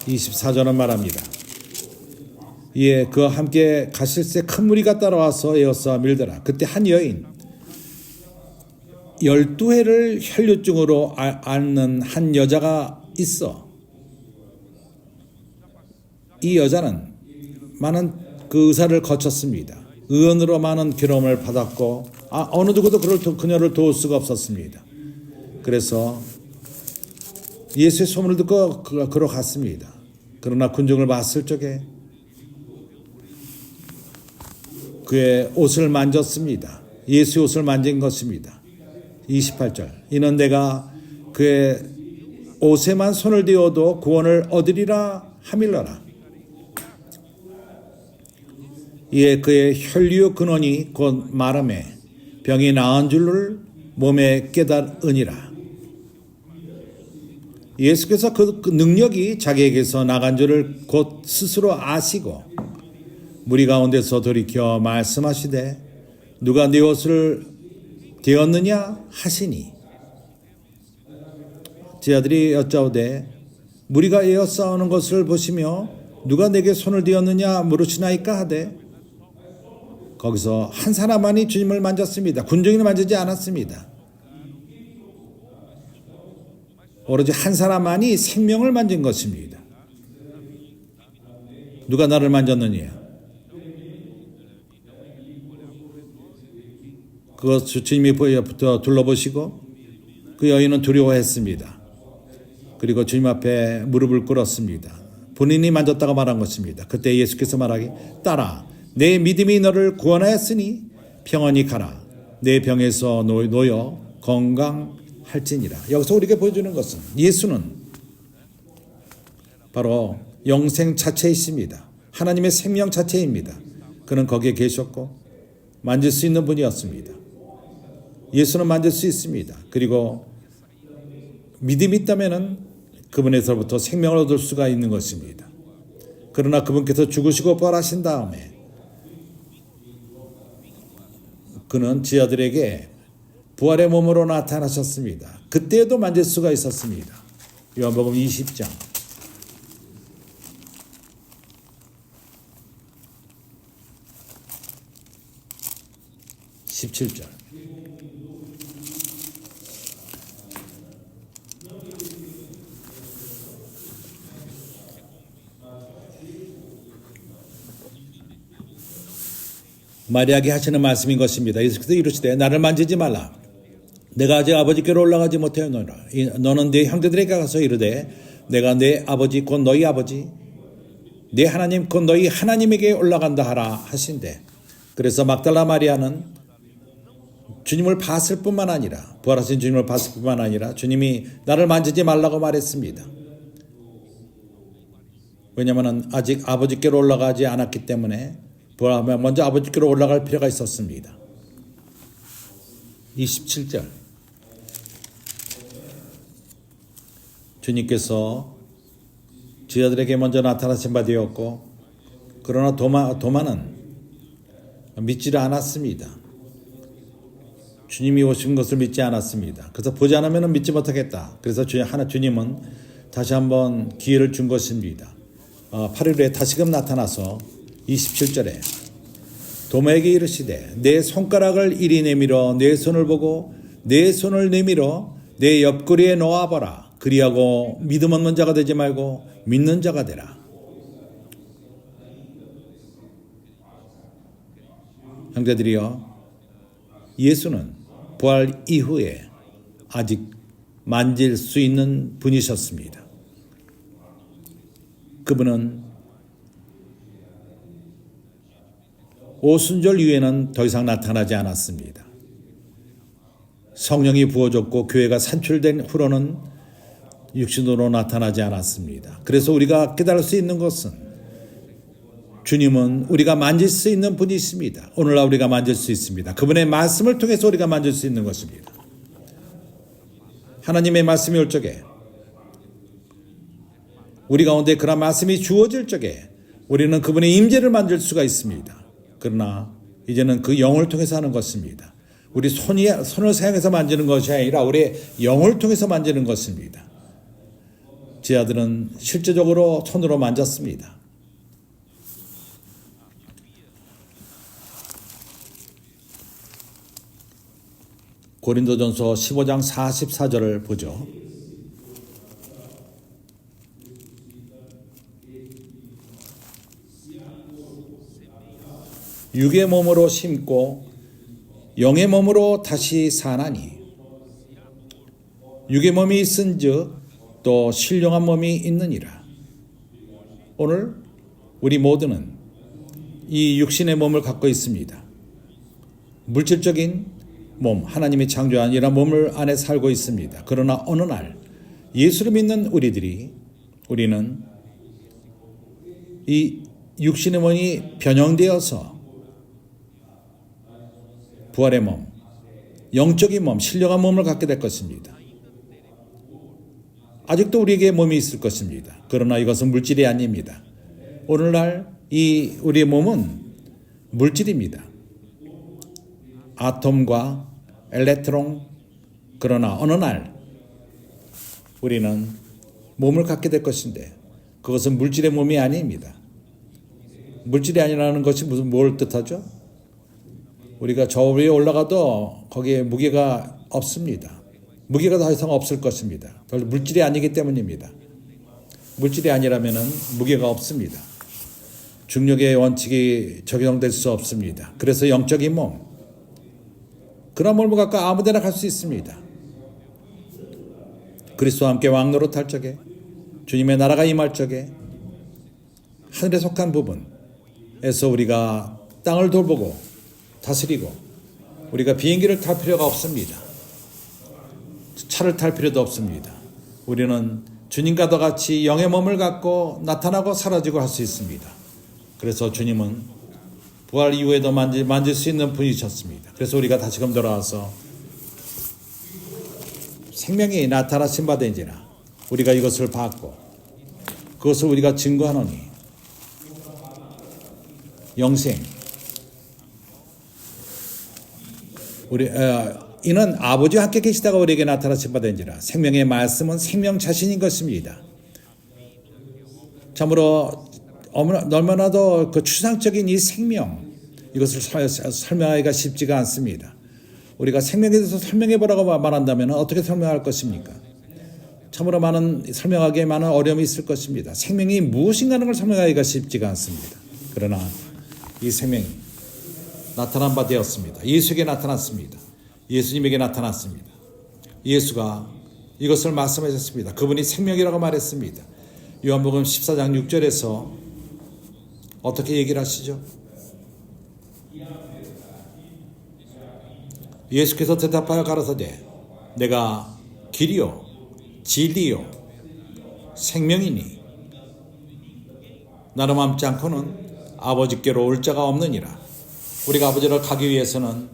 24절은 말합니다. 이에 그와 함께 가실새 큰 무리가 따라와서 에워싸 밀더라. 그때 한 여인 12해를 혈류증으로 앓는 한 여자가 있어. 이 여자는 많은 그 의사를 거쳤습니다. 의원으로 많은 괴로움을 받았고 어느 누구도 그녀를 도울 수가 없었습니다. 그래서 예수의 소문을 듣고 그로 갔습니다. 그러나 군중을 봤을 적에 그의 옷을 만졌습니다. 예수의 옷을 만진 것입니다. 28절 이는 내가 그의 옷에만 손을 대어도 구원을 얻으리라 하밀러라. 이에 그의 혈류 근원이 곧 마름에 병이 나은 줄을 몸에 깨달으니라. 예수께서 그 능력이 자기에게서 나간 줄을 곧 스스로 아시고 무리 가운데서 돌이켜 말씀하시되 누가 네 옷을 되었느냐 하시니 제자들이 여짜오되 무리가 에어싸우는 것을 보시며 누가 내게 손을 대었느냐 물으시나이까 하되 거기서 한 사람만이 주님을 만졌습니다. 군중이는 만지지 않았습니다. 오로지 한 사람만이 생명을 만진 것입니다. 누가 나를 만졌느냐? 그것 주님이 부터 둘러보시고 그 여인은 두려워했습니다. 그리고 주님 앞에 무릎을 꿇었습니다. 본인이 만졌다고 말한 것입니다. 그때 예수께서 말하기 따라 내 믿음이 너를 구원하였으니 평안히 가라. 내 병에서 놓여 건강할지니라. 여기서 우리에게 보여주는 것은 예수는 바로 영생 자체이십니다. 하나님의 생명 자체입니다. 그는 거기에 계셨고 만질 수 있는 분이었습니다. 예수는 만질 수 있습니다. 그리고 믿음이 있다면 그분에서부터 생명을 얻을 수가 있는 것입니다. 그러나 그분께서 죽으시고 부활하신 다음에 그는 지하들에게 부활의 몸으로 나타나셨습니다. 그때에도 만질 수가 있었습니다. 요한복음 20장 17절 마리아에게 하시는 말씀인 것입니다. 예수께서 이르시되 나를 만지지 말라. 내가 아직 아버지께로 올라가지 못하였노라. 너는 네 형제들에게 가서 이르되 내가 내 아버지 곧 너희 아버지 네 하나님 곧 너희 하나님에게 올라간다 하라 하신대. 그래서 막달라 마리아는 주님을 봤을 뿐만 아니라 부활하신 주님을 봤을 뿐만 아니라 주님이 나를 만지지 말라고 말했습니다. 왜냐하면 아직 아버지께로 올라가지 않았기 때문에 부활하면 먼저 아버지께로 올라갈 필요가 있었습니다. 27절 주님께서 제자들에게 먼저 나타나신 바 되었고 그러나 도마는 믿지를 않았습니다. 주님이 오신 것을 믿지 않았습니다. 그래서 보지 않으면 믿지 못하겠다. 그래서 주님은 다시 한번 기회를 준 것입니다. 8일 후에 다시금 나타나서 27절에 도마에게 이르시되 내 손가락을 이리 내밀어 내 손을 보고 내 손을 내밀어 내 옆구리에 놓아보라. 그리하고 믿음 없는 자가 되지 말고 믿는 자가 되라. 형제들이여, 예수는 부활 이후에 아직 만질 수 있는 분이셨습니다. 그분은 오순절 이후에는 더 이상 나타나지 않았습니다. 성령이 부어졌고 교회가 산출된 후로는 육신으로 나타나지 않았습니다. 그래서 우리가 깨달을 수 있는 것은 주님은 우리가 만질 수 있는 분이십니다. 오늘날 우리가 만질 수 있습니다. 그분의 말씀을 통해서 우리가 만질 수 있는 것입니다. 하나님의 말씀이 올 적에 우리 가운데 그런 말씀이 주어질 적에 우리는 그분의 임재를 만질 수가 있습니다. 그러나 이제는 그 영을 통해서 하는 것입니다. 우리 손을 사용해서 만지는 것이 아니라 우리의 영을 통해서 만지는 것입니다. 제 아들은 실제적으로 손으로 만졌습니다. 고린도전서 15장 44절을 보죠. 육의 몸으로 심고 영의 몸으로 다시 사나니 육의 몸이 있은즉 또 신령한 몸이 있느니라. 오늘 우리 모두는 이 육신의 몸을 갖고 있습니다. 물질적인 몸, 하나님이 창조한 이런 몸을 안에 살고 있습니다. 그러나 어느 날 예수를 믿는 우리는 이 육신의 몸이 변형되어서 부활의 몸, 영적인 몸, 신령한 몸을 갖게 될 것입니다. 아직도 우리에게 몸이 있을 것입니다. 그러나 이것은 물질이 아닙니다. 오늘날 이 우리의 몸은 물질입니다. 아톰과 엘렉트론. 그러나 어느 날 우리는 몸을 갖게 될 것인데 그것은 물질의 몸이 아닙니다. 물질이 아니라는 것이 뭘 뜻하죠? 우리가 저 위에 올라가도 거기에 무게가 없습니다. 무게가 더 이상 없을 것입니다. 별로 물질이 아니기 때문입니다. 물질이 아니라면 무게가 없습니다. 중력의 원칙이 적용될 수 없습니다. 그래서 영적인 몸, 그런 몸을 갖고 아무데나 갈 수 있습니다. 그리스도와 함께 왕노릇할 적에, 주님의 나라가 임할 적에 하늘에 속한 부분에서 우리가 땅을 돌보고 다스리고, 우리가 비행기를 탈 필요가 없습니다. 차를 탈 필요도 없습니다. 우리는 주님과도 같이 영의 몸을 갖고 나타나고 사라지고 할 수 있습니다. 그래서 주님은 부활 이후에도 만질 수 있는 분이셨습니다. 그래서 우리가 다시금 돌아와서 생명이 나타나신 바 된지라 우리가 이것을 받고 그것을 우리가 증거하노니 영생, 이는 아버지와 함께 계시다가 우리에게 나타나신 바 된지라. 생명의 말씀은 생명 자신인 것입니다. 참으로 얼마나도 그 추상적인 이 생명, 이것을 설명하기가 쉽지가 않습니다. 우리가 생명에 대해서 설명해 보라고 말한다면 어떻게 설명할 것입니까? 참으로 설명하기에 많은 어려움이 있을 것입니다. 생명이 무엇인가는 걸 설명하기가 쉽지가 않습니다. 그러나 이 생명이 나타난 바 되었습니다. 예수에게 나타났습니다. 예수님에게 나타났습니다. 예수가 이것을 말씀하셨습니다. 그분이 생명이라고 말했습니다. 요한복음 14장 6절에서 어떻게 얘기를 하시죠? 예수께서 대답하여 가라사대 내가 길이요 진리요 생명이니 나로 맘지 않고는 아버지께로 올 자가 없느니라. 우리가 아버지를 가기 위해서는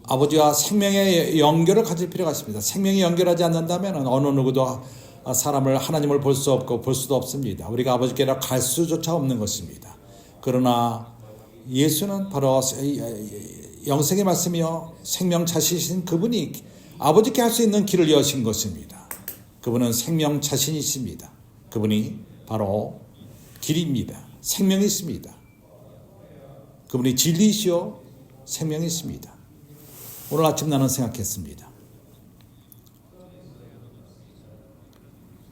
아버지와 생명의 연결을 가질 필요가 있습니다. 생명이 연결하지 않는다면 어느 누구도 사람을 하나님을 볼 수 없고 볼 수도 없습니다. 우리가 아버지께로 갈 수조차 없는 것입니다. 그러나 예수는 바로 영생의 말씀이요 생명 자신이신 그분이 아버지께 할 수 있는 길을 여신 것입니다. 그분은 생명 자신이십니다. 그분이 바로 길입니다. 생명이 있습니다. 그분이 진리이시오 생명이 있습니다. 오늘 아침 나는 생각했습니다.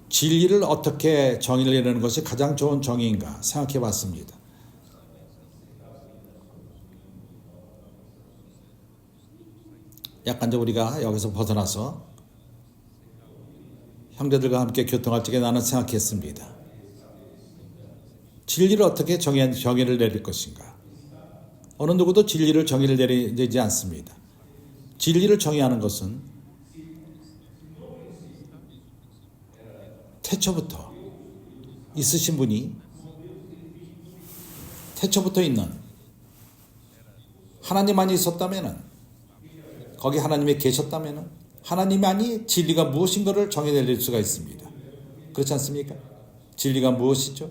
진리를 어떻게 정의를 내리는 것이 가장 좋은 정의인가 생각해 봤습니다. 약간 좀 우리가 여기서 벗어나서 형제들과 함께 교통할 적에 나는 생각했습니다. 진리를 어떻게 정의를 내릴 것인가? 어느 누구도 진리를 정의를 내리지 않습니다. 진리를 정의하는 것은 태초부터 있으신 분이 태초부터 있는 하나님만이 있었다면 거기 하나님이 계셨다면 하나님만이 진리가 무엇인가를 정의내릴 수가 있습니다. 그렇지 않습니까? 진리가 무엇이죠?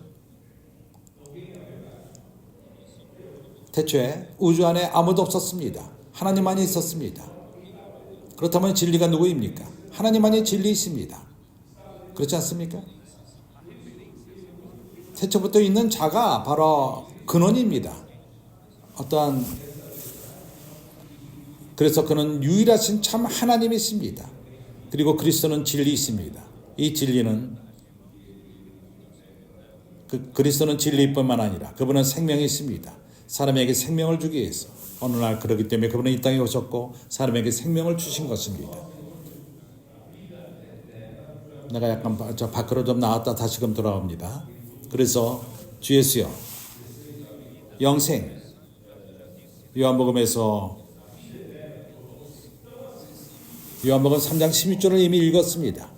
태초에 우주 안에 아무도 없었습니다. 하나님만이 있었습니다. 그렇다면 진리가 누구입니까? 하나님만이 진리이십니다. 그렇지 않습니까? 태초부터 있는 자가 바로 근원입니다. 그래서 그는 유일하신 참 하나님이십니다. 그리고 그리스도는 진리이십니다. 이 진리는 그리스도는 진리일 뿐만 아니라 그분은 생명이십니다. 사람에게 생명을 주기 위해서 어느 날 그러기 때문에 그분은 이 땅에 오셨고 사람에게 생명을 주신 것입니다. 내가 약간 밖으로 좀 나왔다 다시금 돌아옵니다. 그래서 주 예수여 영생 요한복음에서 요한복음 3장 16절을 이미 읽었습니다.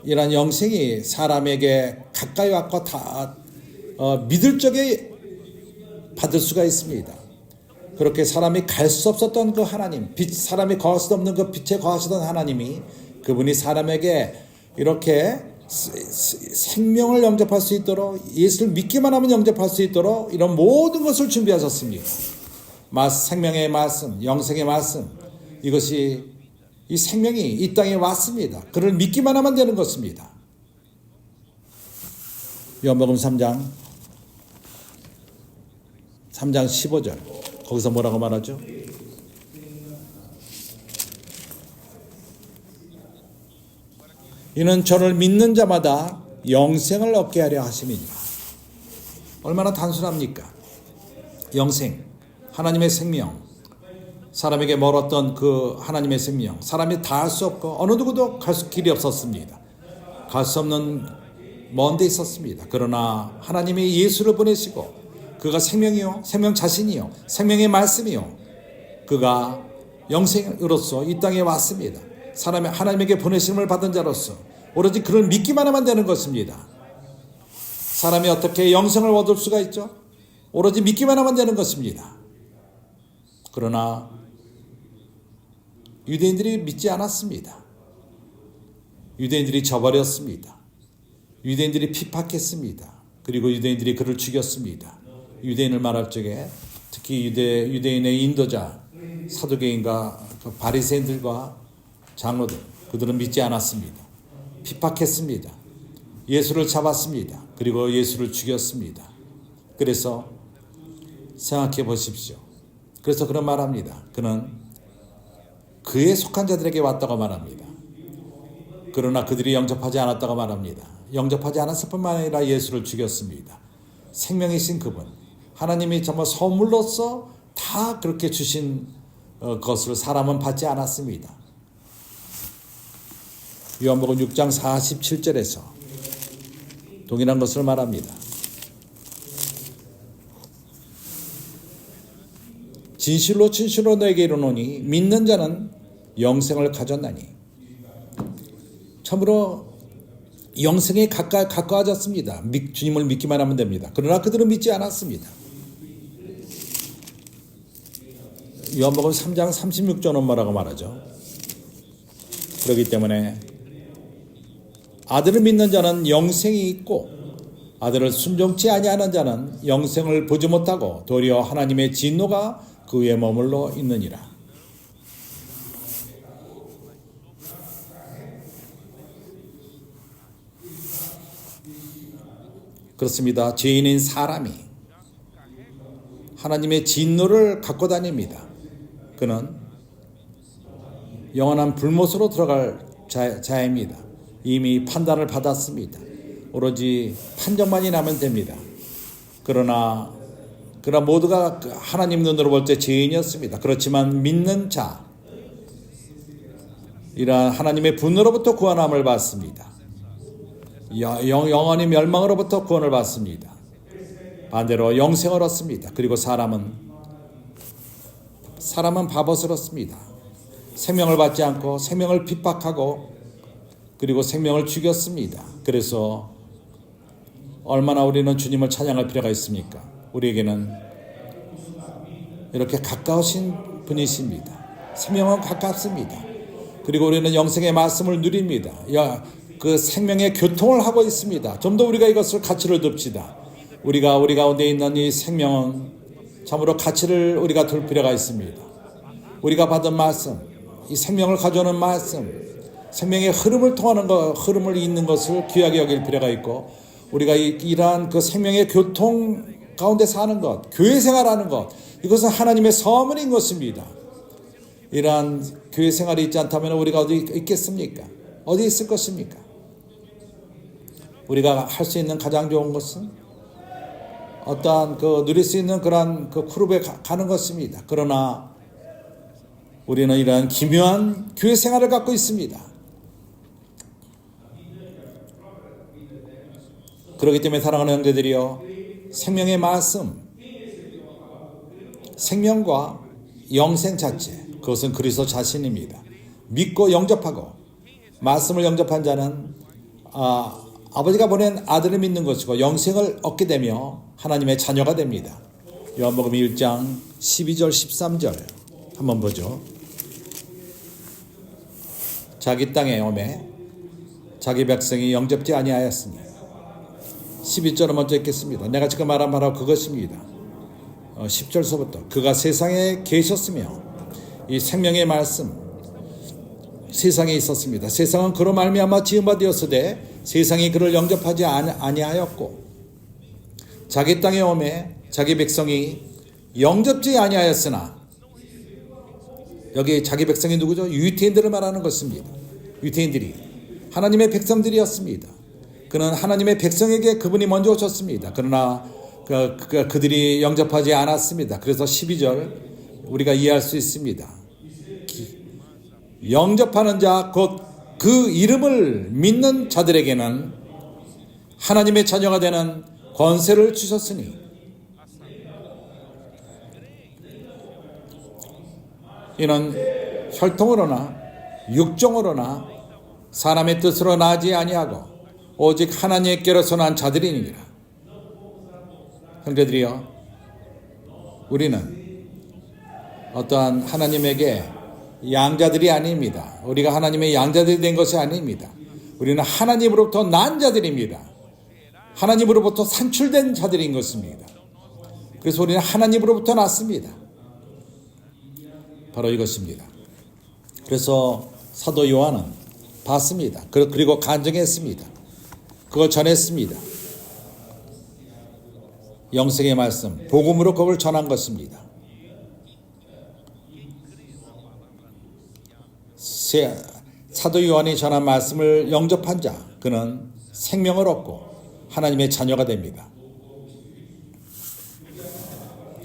이러한 영생이 사람에게 가까이 왔고 다 믿을 적에 받을 수가 있습니다. 그렇게 사람이 갈 수 없었던 그 하나님, 사람이 거할 수 없는 그 빛에 거하시던 하나님이 그분이 사람에게 이렇게 생명을 영접할 수 있도록, 예수를 믿기만 하면 영접할 수 있도록 이런 모든 것을 준비하셨습니다. 생명의 말씀, 영생의 말씀, 이것이 이 생명이 이 땅에 왔습니다. 그를 믿기만 하면 되는 것입니다. 요한복음 3장 15절 거기서 뭐라고 말하죠? 이는 저를 믿는 자마다 영생을 얻게 하려 하심이니라. 얼마나 단순합니까? 영생, 하나님의 생명, 사람에게 멀었던 그 하나님의 생명, 사람이 다 할 수 없고 어느 누구도 갈 길이 없었습니다. 갈 수 없는 먼 데 있었습니다. 그러나 하나님이 예수를 보내시고 그가 생명이요, 생명 자신이요, 생명의 말씀이요, 그가 영생으로서 이 땅에 왔습니다. 하나님에게 보내심을 받은 자로서 오로지 그를 믿기만 하면 되는 것입니다. 사람이 어떻게 영생을 얻을 수가 있죠? 오로지 믿기만 하면 되는 것입니다. 그러나 유대인들이 믿지 않았습니다. 유대인들이 저버렸습니다. 유대인들이 핍박했습니다. 그리고 유대인들이 그를 죽였습니다. 유대인을 말할 적에 특히 유대인의 인도자 사두개인과 그 바리새인들과 장로들, 그들은 믿지 않았습니다. 핍박했습니다. 예수를 잡았습니다. 그리고 예수를 죽였습니다. 그래서 생각해 보십시오. 그래서 그런 말합니다. 그는 그에 속한 자들에게 왔다고 말합니다. 그러나 그들이 영접하지 않았다고 말합니다. 영접하지 않았을 뿐만 아니라 예수를 죽였습니다. 생명이신 그분, 하나님이 정말 선물로서 다 그렇게 주신 것을 사람은 받지 않았습니다. 요한복음 6장 47절에서 동일한 것을 말합니다. 진실로 진실로 너에게 이르노니 믿는 자는 영생을 가졌나니. 참으로 영생에 가까워졌습니다. 주님을 믿기만 하면 됩니다. 그러나 그들은 믿지 않았습니다. 요한복음 3장 36절은 뭐라고 말하죠? 그렇기 때문에 아들을 믿는 자는 영생이 있고 아들을 순종치 아니하는 자는 영생을 보지 못하고 도리어 하나님의 진노가 그 위에 머물러 있느니라. 그렇습니다. 죄인인 사람이 하나님의 진노를 갖고 다닙니다. 그는 영원한 불못으로 들어갈 자입니다. 이미 판단을 받았습니다. 오로지 판정만이 나면 됩니다. 그러나 모두가 하나님 눈으로 볼 때 죄인이었습니다. 그렇지만 믿는 자, 이러한 하나님의 분노로부터 구원함을 받습니다. 영원히 멸망으로부터 구원을 받습니다. 반대로 영생을 얻습니다. 그리고 사람은 바보스럽습니다. 생명을 받지 않고 생명을 핍박하고 그리고 생명을 죽였습니다. 그래서 얼마나 우리는 주님을 찬양할 필요가 있습니까? 우리에게는 이렇게 가까우신 분이십니다. 생명은 가깝습니다. 그리고 우리는 영생의 말씀을 누립니다. 그 생명의 교통을 하고 있습니다. 좀 더 우리가 이것을 가치를 둡시다. 우리 가운데 있는 이 생명은 참으로 가치를 우리가 둘 필요가 있습니다. 우리가 받은 말씀, 이 생명을 가져오는 말씀, 생명의 흐름을 통하는 흐름을 잇는 것을 귀하게 여길 필요가 있고, 우리가 이러한 그 생명의 교통 가운데 사는 것, 교회 생활하는 것, 이것은 하나님의 선물인 것입니다. 이러한 교회 생활이 있지 않다면 우리가 어디 있겠습니까? 어디 있을 것입니까? 우리가 할 수 있는 가장 좋은 것은 어떠한 누릴 수 있는 그러한 그룹에 가는 것입니다. 그러나 우리는 이러한 기묘한 교회 생활을 갖고 있습니다. 그렇기 때문에 사랑하는 형제들이여, 생명의 말씀, 생명과 영생 자체, 그것은 그리스도 자신입니다. 믿고 영접하고 말씀을 영접한 자는 아버지가 보낸 아들을 믿는 것이고 영생을 얻게 되며 하나님의 자녀가 됩니다. 요한복음 1장 12절 13절 한번 보죠. 자기 땅에 오매 자기 백성이 영접지 아니하였으니 12절을 먼저 읽겠습니다. 내가 지금 말한 바로 그것입니다. 10절서부터 그가 세상에 계셨으며 이 생명의 말씀 세상에 있었습니다. 세상은 그로 말미암아 지은 바 되었으되 세상이 그를 영접하지 아니하였고 자기 땅에 오매 자기 백성이 영접지 아니하였으나 여기 자기 백성이 누구죠? 유태인들을 말하는 것입니다. 유태인들이 하나님의 백성들이었습니다. 그는 하나님의 백성에게 그분이 먼저 오셨습니다. 그러나 그들이 영접하지 않았습니다. 그래서 12절 우리가 이해할 수 있습니다. 영접하는 자 곧 그 이름을 믿는 자들에게는 하나님의 자녀가 되는 권세를 주셨으니 이는 혈통으로나 육종으로나 사람의 뜻으로 나지 아니하고 오직 하나님께로서 난 자들이니라. 형제들이여, 우리는 어떠한 하나님에게 양자들이 아닙니다. 우리가 하나님의 양자들이 된 것이 아닙니다. 우리는 하나님으로부터 난 자들입니다. 하나님으로부터 산출된 자들인 것입니다. 그래서 우리는 하나님으로부터 났습니다. 바로 이것입니다. 그래서 사도 요한은 봤습니다. 그리고 간증했습니다. 그걸 전했습니다. 영생의 말씀, 복음으로 그걸 전한 것입니다. 사도 요한이 전한 말씀을 영접한 자, 그는 생명을 얻고 하나님의 자녀가 됩니다.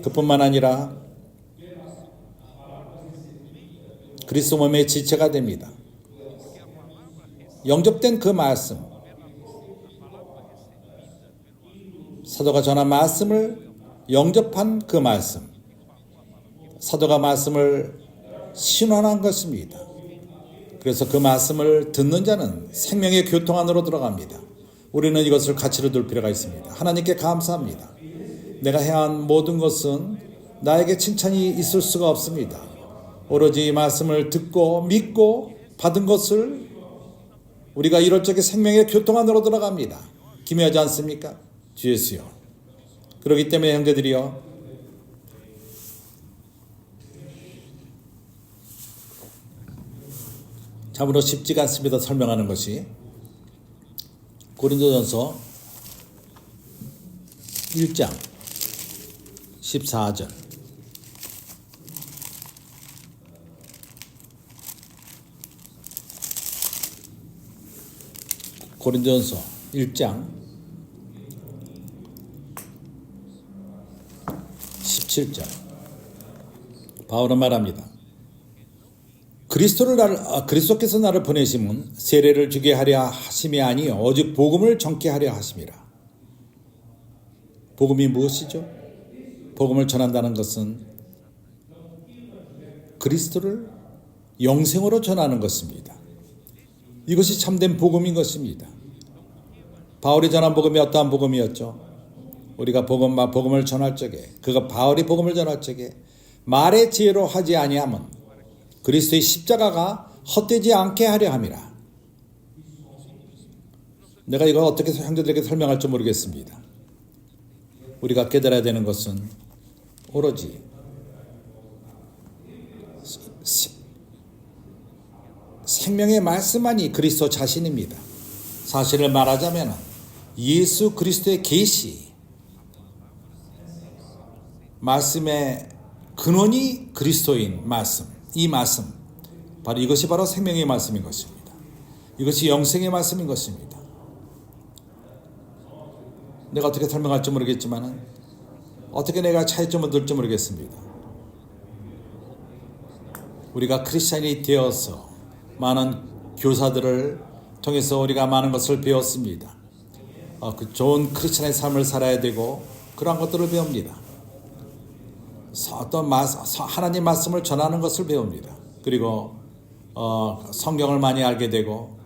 그뿐만 아니라 그리스도 몸의 지체가 됩니다. 영접된 그 말씀, 사도가 전한 말씀을 영접한 그 말씀, 사도가 말씀을 신원한 것입니다. 그래서 그 말씀을 듣는 자는 생명의 교통 안으로 들어갑니다. 우리는 이것을 가치로 둘 필요가 있습니다. 하나님께 감사합니다. 내가 행한 모든 것은 나에게 칭찬이 있을 수가 없습니다. 오로지 이 말씀을 듣고 믿고 받은 것을 우리가 이럴 적에 생명의 교통 안으로 들어갑니다. 기묘하지 않습니까? 주 예수여. 그렇기 때문에 형제들이여, 참으로 쉽지가 않습니다. 설명하는 것이. 고린도전서 1장 14절 고린도전서 1장 17절 바울은 말합니다. 그리스도께서 나를 보내심은 세례를 주게 하려 하심이 아니요 오직 복음을 전케 하려 하심이라. 복음이 무엇이죠? 복음을 전한다는 것은 그리스도를 영생으로 전하는 것입니다. 이것이 참된 복음인 것입니다. 바울이 전한 복음이 어떠한 복음이었죠? 우리가 복음을 전할 적에, 바울이 복음을 전할 적에 말의 지혜로 하지 아니함은 그리스도의 십자가가 헛되지 않게 하려 함이라. 내가 이걸 어떻게 형제들에게 설명할지 모르겠습니다. 우리가 깨달아야 되는 것은 오로지 생명의 말씀만이 그리스도 자신입니다. 사실을 말하자면 예수 그리스도의 계시, 말씀의 근원이 그리스도인 말씀, 이 말씀, 바로 이것이 바로 생명의 말씀인 것입니다. 이것이 영생의 말씀인 것입니다. 내가 어떻게 설명할지 모르겠지만 어떻게 내가 차이점을 둘지 모르겠습니다. 우리가 크리스찬이 되어서 많은 교사들을 통해서 우리가 많은 것을 배웠습니다. 그 좋은 크리스찬의 삶을 살아야 되고 그러한 것들을 배웁니다. 어떤 하나님 말씀을 전하는 것을 배웁니다. 그리고 성경을 많이 알게 되고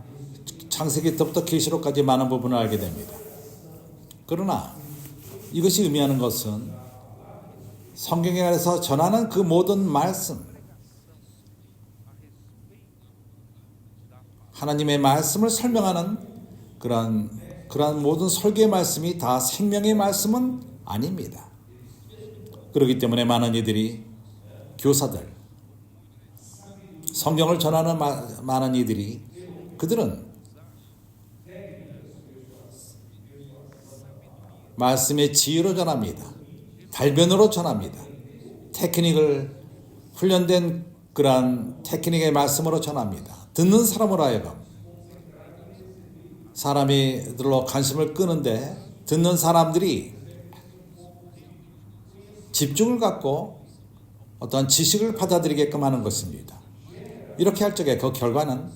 창세기 때부터 계시록까지 많은 부분을 알게 됩니다. 그러나 이것이 의미하는 것은 성경에 안에서 전하는 그 모든 말씀, 하나님의 말씀을 설명하는 그러한 모든 설교의 말씀이 다 생명의 말씀은 아닙니다. 그렇기 때문에 많은 이들이, 교사들, 성경을 전하는 많은 이들이, 그들은 말씀의 지혜로 전합니다. 달변으로 전합니다. 테크닉을, 훈련된 그러한 테크닉의 말씀으로 전합니다. 듣는 사람으로 하여금 사람이들로 관심을 끄는데, 듣는 사람들이 집중을 갖고 어떤 지식을 받아들이게끔 하는 것입니다. 이렇게 할 적에 그 결과는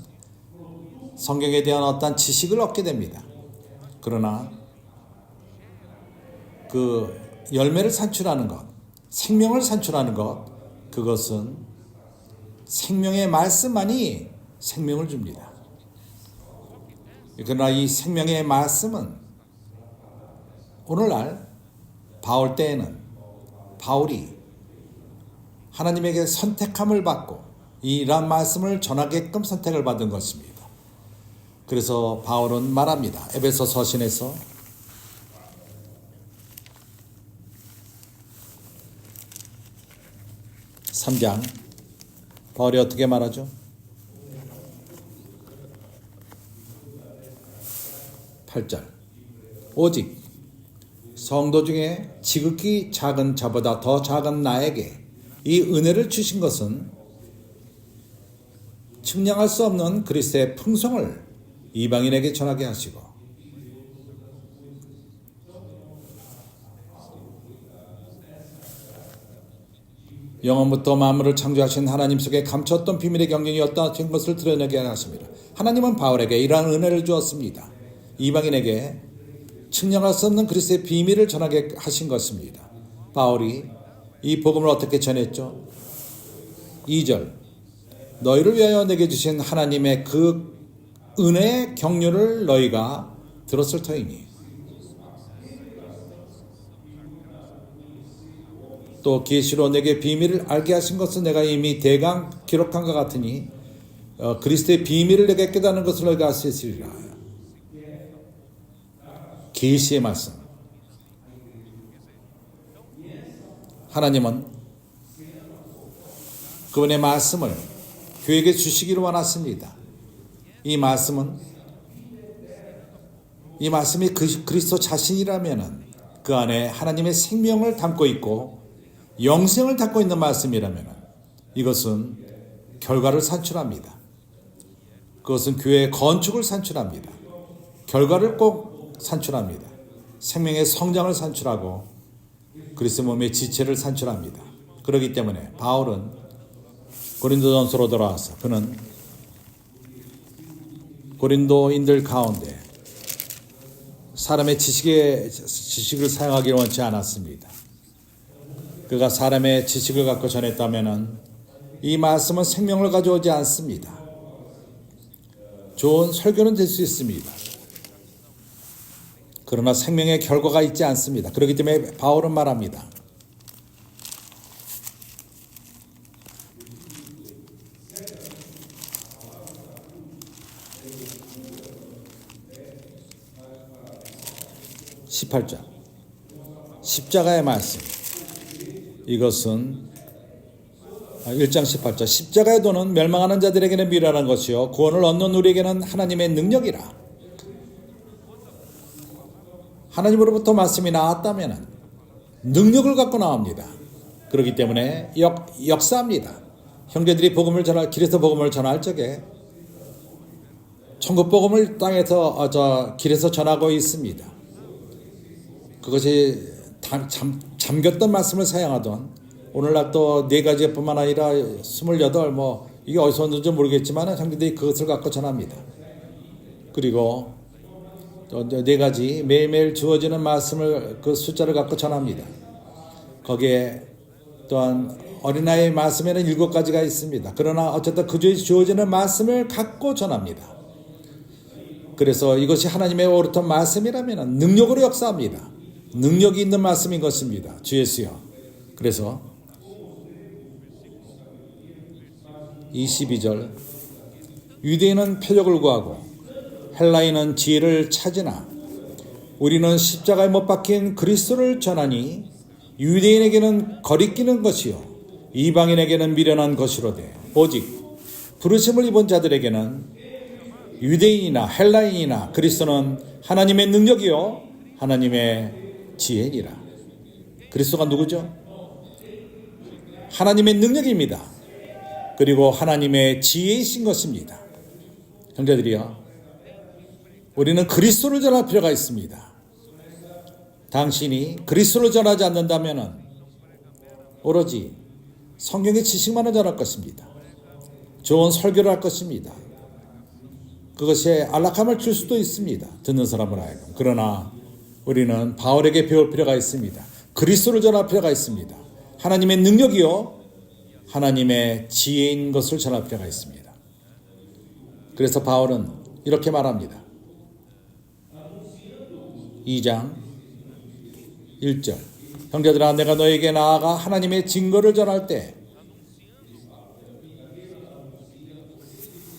성경에 대한 어떤 지식을 얻게 됩니다. 그러나 그 열매를 산출하는 것, 생명을 산출하는 것, 그것은 생명의 말씀만이 생명을 줍니다. 그러나 이 생명의 말씀은 오늘날 바울 때에는 바울이 하나님에게 선택함을 받고 이러한 말씀을 전하게끔 선택을 받은 것입니다. 그래서 바울은 말합니다. 에베소 서신에서 3장, 바울이 어떻게 말하죠? 8절, 오직 성도 중에 지극히 작은 자보다 더 작은 나에게 이 은혜를 주신 것은 측량할 수 없는 그리스도의 풍성을 이방인에게 전하게 하시고, 영원부터 만물을 창조하신 하나님 속에 감췄던 비밀의 경륜이 어떠한 것을 드러내게 하십니다. 하나님은 바울에게 이러한 은혜를 주었습니다. 이방인에게 측량할 수 없는 그리스도의 비밀을 전하게 하신 것입니다. 바울이 이 복음을 어떻게 전했죠? 2절, 너희를 위하여 내게 주신 하나님의 그 은혜의 경륜을 너희가 들었을 터이니, 또 계시로 내게 비밀을 알게 하신 것은 내가 이미 대강 기록한 것 같으니 그리스도의 비밀을 내게 깨닫는 것을 너희가 알 수 있으리라. 계시의 말씀. 하나님은 그분의 말씀을 교회에게 주시기를 원하십니다. 이 말씀이 그리스도 자신이라면 그 안에 하나님의 생명을 담고 있고 영생을 담고 있는 말씀이라면 이것은 결과를 산출합니다. 그것은 교회의 건축을 산출합니다. 결과를 꼭 산출합니다. 생명의 성장을 산출하고 그리스도 몸의 지체를 산출합니다. 그렇기 때문에 바울은 고린도전서로 돌아와서 그는 고린도인들 가운데 사람의 지식을 사용하기를 원치 않았습니다. 그가 사람의 지식을 갖고 전했다면 이 말씀은 생명을 가져오지 않습니다. 좋은 설교는 될 수 있습니다. 그러나 생명의 결과가 있지 않습니다. 그렇기 때문에 바울은 말합니다. 십자가의 말씀. 이것은 1장 18절, 십자가의 도는 멸망하는 자들에게는 미련한 것이요 구원을 얻는 우리에게는 하나님의 능력이라. 하나님으로부터 말씀이 나왔다면 능력을 갖고 나옵니다. 그렇기 때문에 역사합니다. 형제들이 길에서 복음을 전할 적에 천국 복음을 땅에서 길에서 전하고 있습니다. 그것이 잠겼던 말씀을 사용하던, 오늘날 또 4가지뿐만 아니라 28, 이게 어디서 왔는지 모르겠지만 형제들이 그것을 갖고 전합니다. 그리고 또 4가지 매일매일 주어지는 말씀을, 그 숫자를 갖고 전합니다. 거기에 또한 어린아이의 말씀에는 7가지가 있습니다. 그러나 어쨌든 그 주에 주어지는 말씀을 갖고 전합니다. 그래서 이것이 하나님의 옳은 말씀이라면 능력으로 역사합니다. 능력이 있는 말씀인 것입니다. 주 예수여, 그래서 22절 유대인은 표적을 구하고 헬라인은 지혜를 찾으나 우리는 십자가에 못 박힌 그리스도를 전하니 유대인에게는 거리끼는 것이요 이방인에게는 미련한 것이로되 오직 부르심을 입은 자들에게는 유대인이나 헬라인이나 그리스도는 하나님의 능력이요 하나님의 지혜니라. 그리스도가 누구죠? 하나님의 능력입니다. 그리고 하나님의 지혜이신 것입니다. 형제들이요, 우리는 그리스도를 전할 필요가 있습니다. 당신이 그리스도를 전하지 않는다면 오로지 성경의 지식만을 전할 것입니다. 좋은 설교를 할 것입니다. 그것이 안락함을 줄 수도 있습니다. 듣는 사람을 하여금. 그러나 우리는 바울에게 배울 필요가 있습니다. 그리스도를 전할 필요가 있습니다. 하나님의 능력이요 하나님의 지혜인 것을 전할 필요가 있습니다. 그래서 바울은 이렇게 말합니다. 2장 1절 형제들아 내가 너에게 나아가 하나님의 증거를 전할 때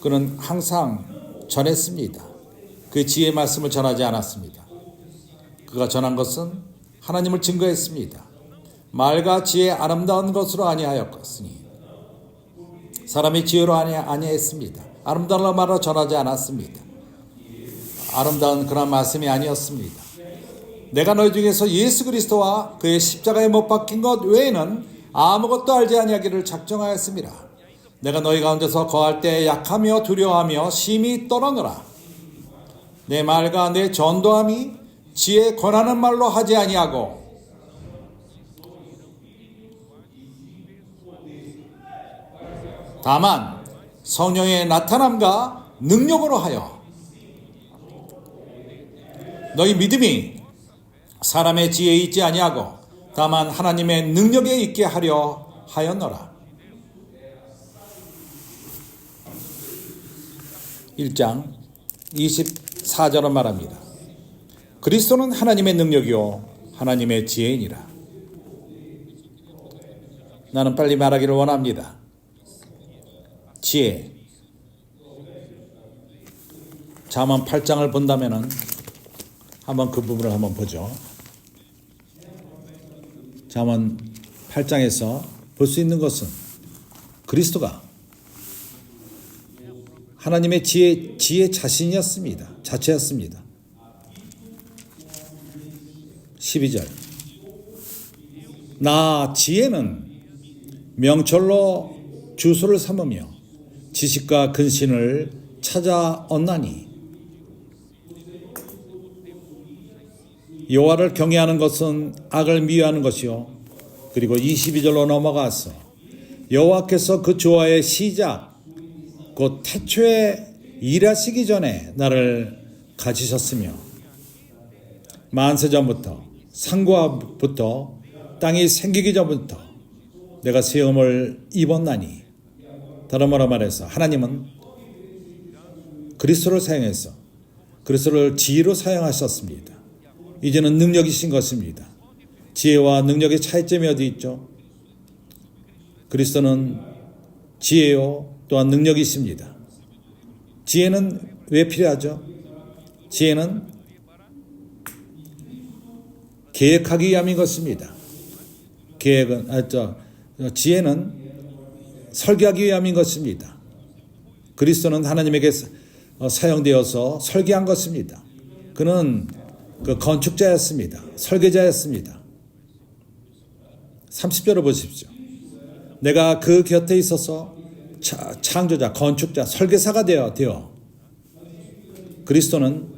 그는 항상 전했습니다. 그 지혜의 말씀을 전하지 않았습니다. 그가 전한 것은 하나님을 증거했습니다. 말과 지혜 아름다운 것으로 아니하였으니 사람이 지혜로 아니했습니다. 아름다운 말로 전하지 않았습니다. 아름다운 그런 말씀이 아니었습니다. 내가 너희 중에서 예수 그리스도와 그의 십자가에 못 박힌 것 외에는 아무것도 알지 아니하기를 작정하였습니다. 내가 너희 가운데서 거할 때 약하며 두려워하며 심히 떨어노라. 내 말과 내 전도함이 지혜 권하는 말로 하지 아니하고 다만 성령의 나타남과 능력으로 하여 너희 믿음이 사람의 지혜에 있지 아니하고 다만 하나님의 능력에 있게 하려 하였노라. 1장 24절은 말합니다. 그리스도는 하나님의 능력이요 하나님의 지혜이니라. 나는 빨리 말하기를 원합니다. 지혜. 잠언 8장을 본다면은 한번 그 부분을 한번 보죠. 잠언 8장에서 볼 수 있는 것은 그리스도가 하나님의 지혜 자신이었습니다. 자체였습니다. 12절 나 지혜는 명철로 주소를 삼으며 지식과 근신을 찾아 얻나니 여호와를 경외하는 것은 악을 미워하는 것이요 그리고 22절로 넘어가서 여호와께서 그 조화의 시작 곧 태초에 일하시기 전에 나를 가지셨으며 만세 전부터 상고부터 땅이 생기기 전부터 내가 세움을 입었나니 다른 말로 말해서 하나님은 그리스도를 사용해서 그리스도를 지혜로 사용하셨습니다. 이제는 능력이신 것입니다. 지혜와 능력의 차이점이 어디 있죠? 그리스도는 지혜요 또한 능력이 있습니다. 지혜는 왜 필요하죠? 지혜는 계획하기 위함인 것입니다. 지혜는 설계하기 위함인 것입니다. 그리스도는 하나님에게 사용되어서 설계한 것입니다. 그는 그 건축자였습니다. 설계자였습니다. 30절을 보십시오. 내가 그 곁에 있어서 창조자, 건축자, 설계사가 되어 그리스도는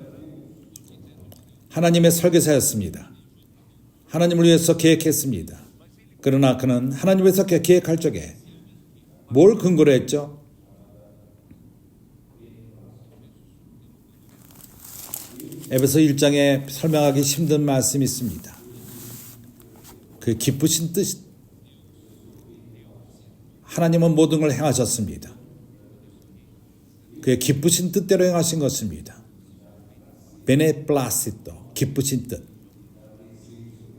하나님의 설계사였습니다. 하나님을 위해서 계획했습니다. 그러나 그는 하나님에서 계획할 적에 뭘 근거로 했죠? 에베소 1장에 설명하기 힘든 말씀이 있습니다. 그 기쁘신 뜻, 하나님은 모든 걸 행하셨습니다. 그의 기쁘신 뜻대로 행하신 것입니다. 베네플라시토, 기쁘신 뜻.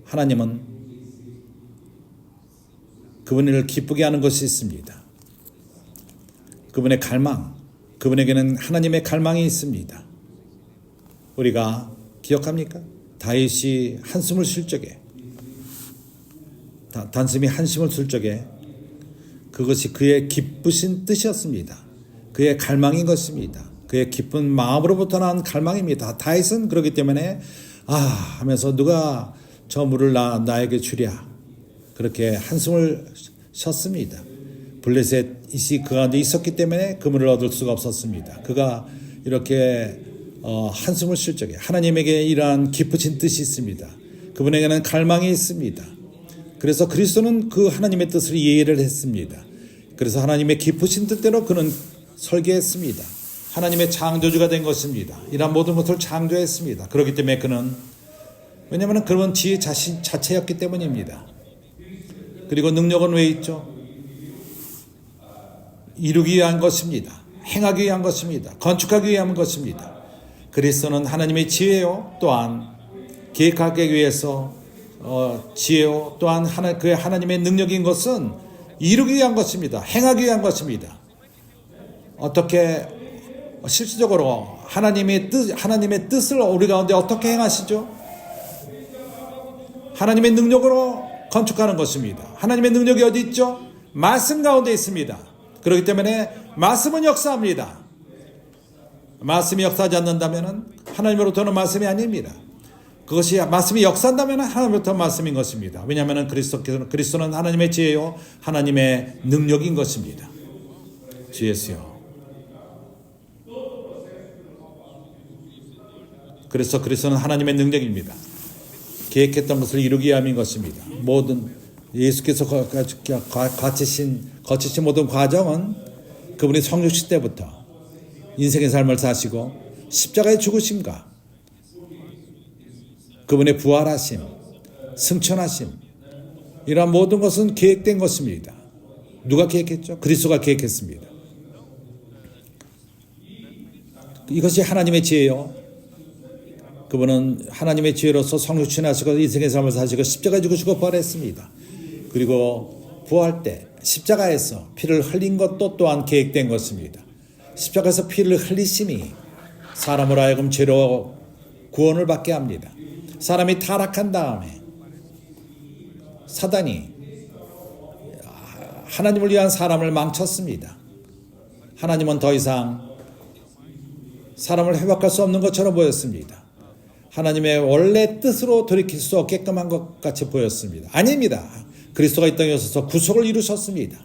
하나님은 그분을 기쁘게 하는 것이 있습니다. 그분의 갈망, 그분에게는 하나님의 갈망이 있습니다. 우리가 기억합니까? 다윗이 한숨을 쉴 적에, 단숨이 한숨을 쉴 적에 그것이 그의 기쁘신 뜻이었습니다. 그의 갈망인 것입니다. 그의 기쁜 마음으로부터 난 갈망입니다. 다윗은 그렇기 때문에 하면서 누가 저 물을 나에게 주랴, 그렇게 한숨을 쉬었습니다. 블레셋이 그 가운데 있었기 때문에 그 물을 얻을 수가 없었습니다. 그가 이렇게 한숨을 쉴 적에 하나님에게 이러한 깊으신 뜻이 있습니다. 그분에게는 갈망이 있습니다. 그래서 그리스도는 그 하나님의 뜻을 이해를 했습니다. 그래서 하나님의 깊으신 뜻대로 그는 설계했습니다. 하나님의 창조주가 된 것입니다. 이러한 모든 것을 창조했습니다. 그렇기 때문에 그는, 왜냐하면 그런 지혜 자체였기 때문입니다. 그리고 능력은 왜 있죠? 이루기 위한 것입니다. 행하기 위한 것입니다. 건축하기 위한 것입니다. 그리스도는 하나님의 지혜요, 또한 계획하기 위해서 지혜요, 또한 그의 하나님의 능력인 것은 이루기 위한 것입니다. 행하기 위한 것입니다. 어떻게 실질적으로 하나님의 뜻을 우리 가운데 어떻게 행하시죠? 하나님의 능력으로 건축하는 것입니다. 하나님의 능력이 어디 있죠? 말씀 가운데 있습니다. 그렇기 때문에 말씀은 역사합니다. 말씀이 역사하지 않는다면 하나님으로부터는 말씀이 아닙니다. 그것이 말씀이 역사한다면 하나님으로부터 말씀인 것입니다. 왜냐하면 그리스도는 하나님의 지혜요, 하나님의 능력인 것입니다. 주 예수요. 그래서 그리스도는 하나님의 능력입니다. 계획했던 것을 이루기 위함인 것입니다. 모든 예수께서 거치신 모든 과정은 그분이 성육시 때부터 인생의 삶을 사시고 십자가의 죽으심과 그분의 부활하심, 승천하심, 이러한 모든 것은 계획된 것입니다. 누가 계획했죠? 그리스도가 계획했습니다. 이것이 하나님의 지혜요. 그분은 하나님의 지혜로서 성육신하시고 인생의 삶을 사시고 십자가에 죽으시고 부활했습니다. 그리고 부활 때 십자가에서 피를 흘린 것도 또한 계획된 것입니다. 십자가에서 피를 흘리심이 사람으로 하여금 죄로 구원을 받게 합니다. 사람이 타락한 다음에 사단이 하나님을 위한 사람을 망쳤습니다. 하나님은 더 이상 사람을 회복할 수 없는 것처럼 보였습니다. 하나님의 원래 뜻으로 돌이킬 수 없게끔 한 것 같이 보였습니다. 아닙니다. 그리스도가 이 땅에 오셔서 구속을 이루셨습니다.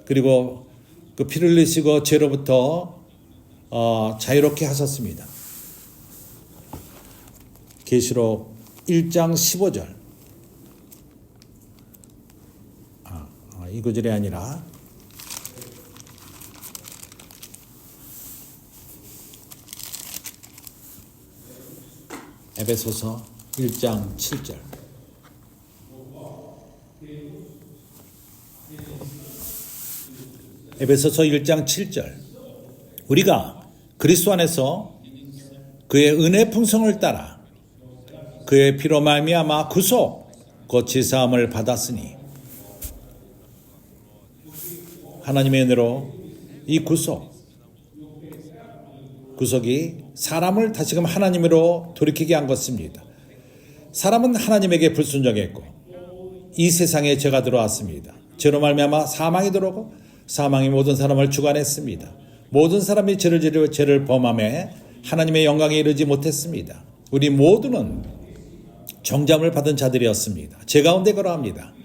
그리고 그 피를 흘리시고 죄로부터 자유롭게 하셨습니다. 계시록 1장 15절. 이 구절이 아니라 에베소서 1장 7절. 에베소서 1장 7절. 우리가 그리스도 안에서 그의 은혜 풍성을 따라 그의 피로 말미암아 구속 곧 지사함을 받았으니, 하나님의 은혜로 이 구속이 사람을 다시금 하나님으로 돌이키게 한 것입니다. 사람은 하나님에게 불순종했고 이 세상에 죄가 들어왔습니다. 죄로 말미암아 사망이 들어오고 사망이 모든 사람을 주관했습니다. 모든 사람이 죄를 지르고 죄를 범함에 하나님의 영광에 이르지 못했습니다. 우리 모두는 정죄함을 받은 자들이었습니다. 죄 가운데 거라합니다.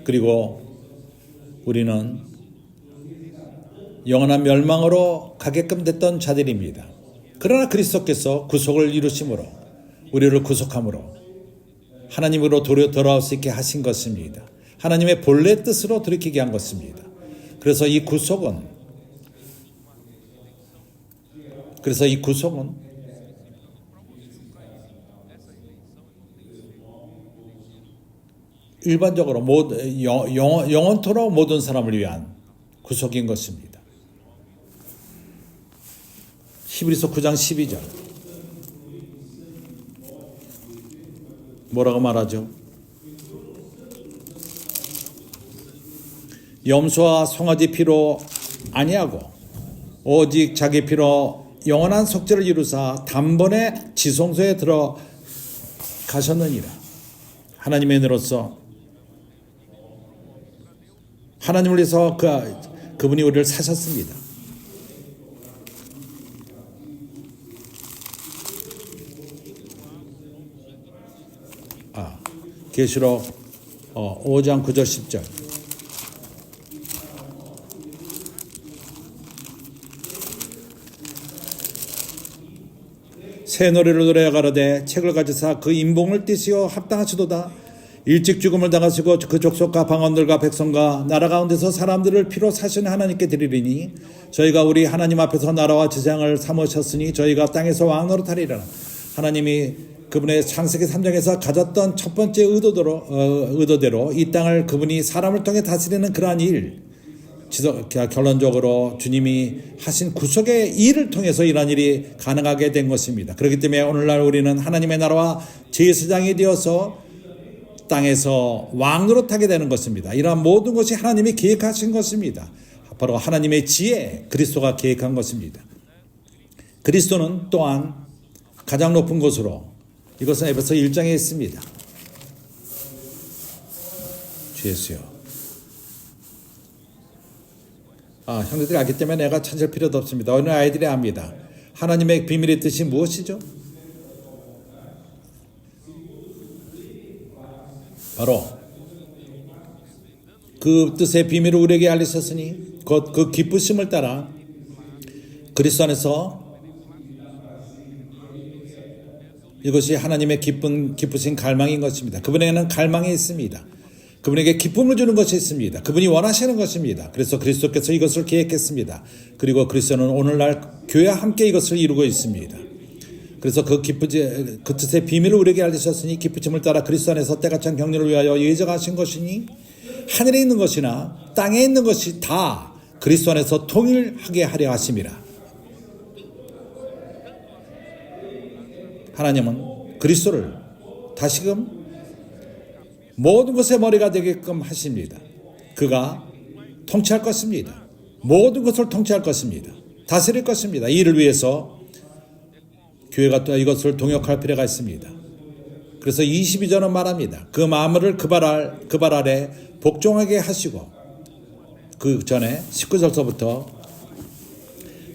그리고 우리는 영원한 멸망으로 가게끔 됐던 자들입니다. 그러나 그리스도께서 구속을 이루심으로 우리를 구속함으로 하나님으로 돌아올 수 있게 하신 것입니다. 하나님의 본래 뜻으로 돌이키게 한 것입니다. 그래서 이 구속은 일반적으로 영원토록 모든 사람을 위한 구속인 것입니다. 히브리서 9장 12절. 뭐라고 말하죠? 염소와 송아지 피로 아니하고 오직 자기 피로 영원한 속죄를 이루사 단번에 지성소에 들어가셨느니라. 하나님의 은혜로서 하나님을 위해서 그분이 우리를 사셨습니다. 계시록 5장 9절 10절. 새 노래를 노래하 가로되 책을 가지사 그 인봉을 띠시어 합당하시도다. 일찍 죽음을 당하시고 그 족속과 방언들과 백성과 나라 가운데서 사람들을 피로 사신 하나님께 드리리니 저희가 우리 하나님 앞에서 나라와 지장을 삼으셨으니 저희가 땅에서 왕노릇하리라. 하나님이 그분의 창세기 3장에서 가졌던 첫 번째 의도대로 이 땅을 그분이 사람을 통해 다스리는 그러한 일, 결론적으로 주님이 하신 구속의 일을 통해서 이러한 일이 가능하게 된 것입니다. 그렇기 때문에 오늘날 우리는 하나님의 나라와 제사장이 되어서 땅에서 왕노릇하게 되는 것입니다. 이러한 모든 것이 하나님이 계획하신 것입니다. 바로 하나님의 지혜, 그리스도가 계획한 것입니다. 그리스도는 또한 가장 높은 곳으로, 이것은 에베소 1장에 있습니다. 주 예수요. 형제들이 알기 때문에 내가 찾을 필요도 없습니다. 어느 아이들이 압니다. 하나님의 비밀의 뜻이 무엇이죠? 바로 그 뜻의 비밀을 우리에게 알리셨으니 곧 그 기쁘심을 따라 그리스도 안에서 이것이 하나님의 기쁘신 갈망인 것입니다. 그분에게는 갈망이 있습니다. 그분에게 기쁨을 주는 것이 있습니다. 그분이 원하시는 것입니다. 그래서 그리스도께서 이것을 계획했습니다. 그리고 그리스도는 오늘날 교회와 함께 이것을 이루고 있습니다. 그래서 그 뜻의 비밀을 우리에게 알리셨으니 기쁘심을 따라 그리스도 안에서 때가 찬 경륜을 위하여 예정하신 것이니 하늘에 있는 것이나 땅에 있는 것이 다 그리스도 안에서 통일하게 하려 하심이라. 하나님은 그리스도를 다시금 모든 것의 머리가 되게끔 하십니다. 그가 통치할 것입니다. 모든 것을 통치할 것입니다. 다스릴 것입니다. 이를 위해서 교회가 또 이것을 동역할 필요가 있습니다. 그래서 22절은 말합니다. 그 마음을 그 발 아래 복종하게 하시고, 그 전에 19절서부터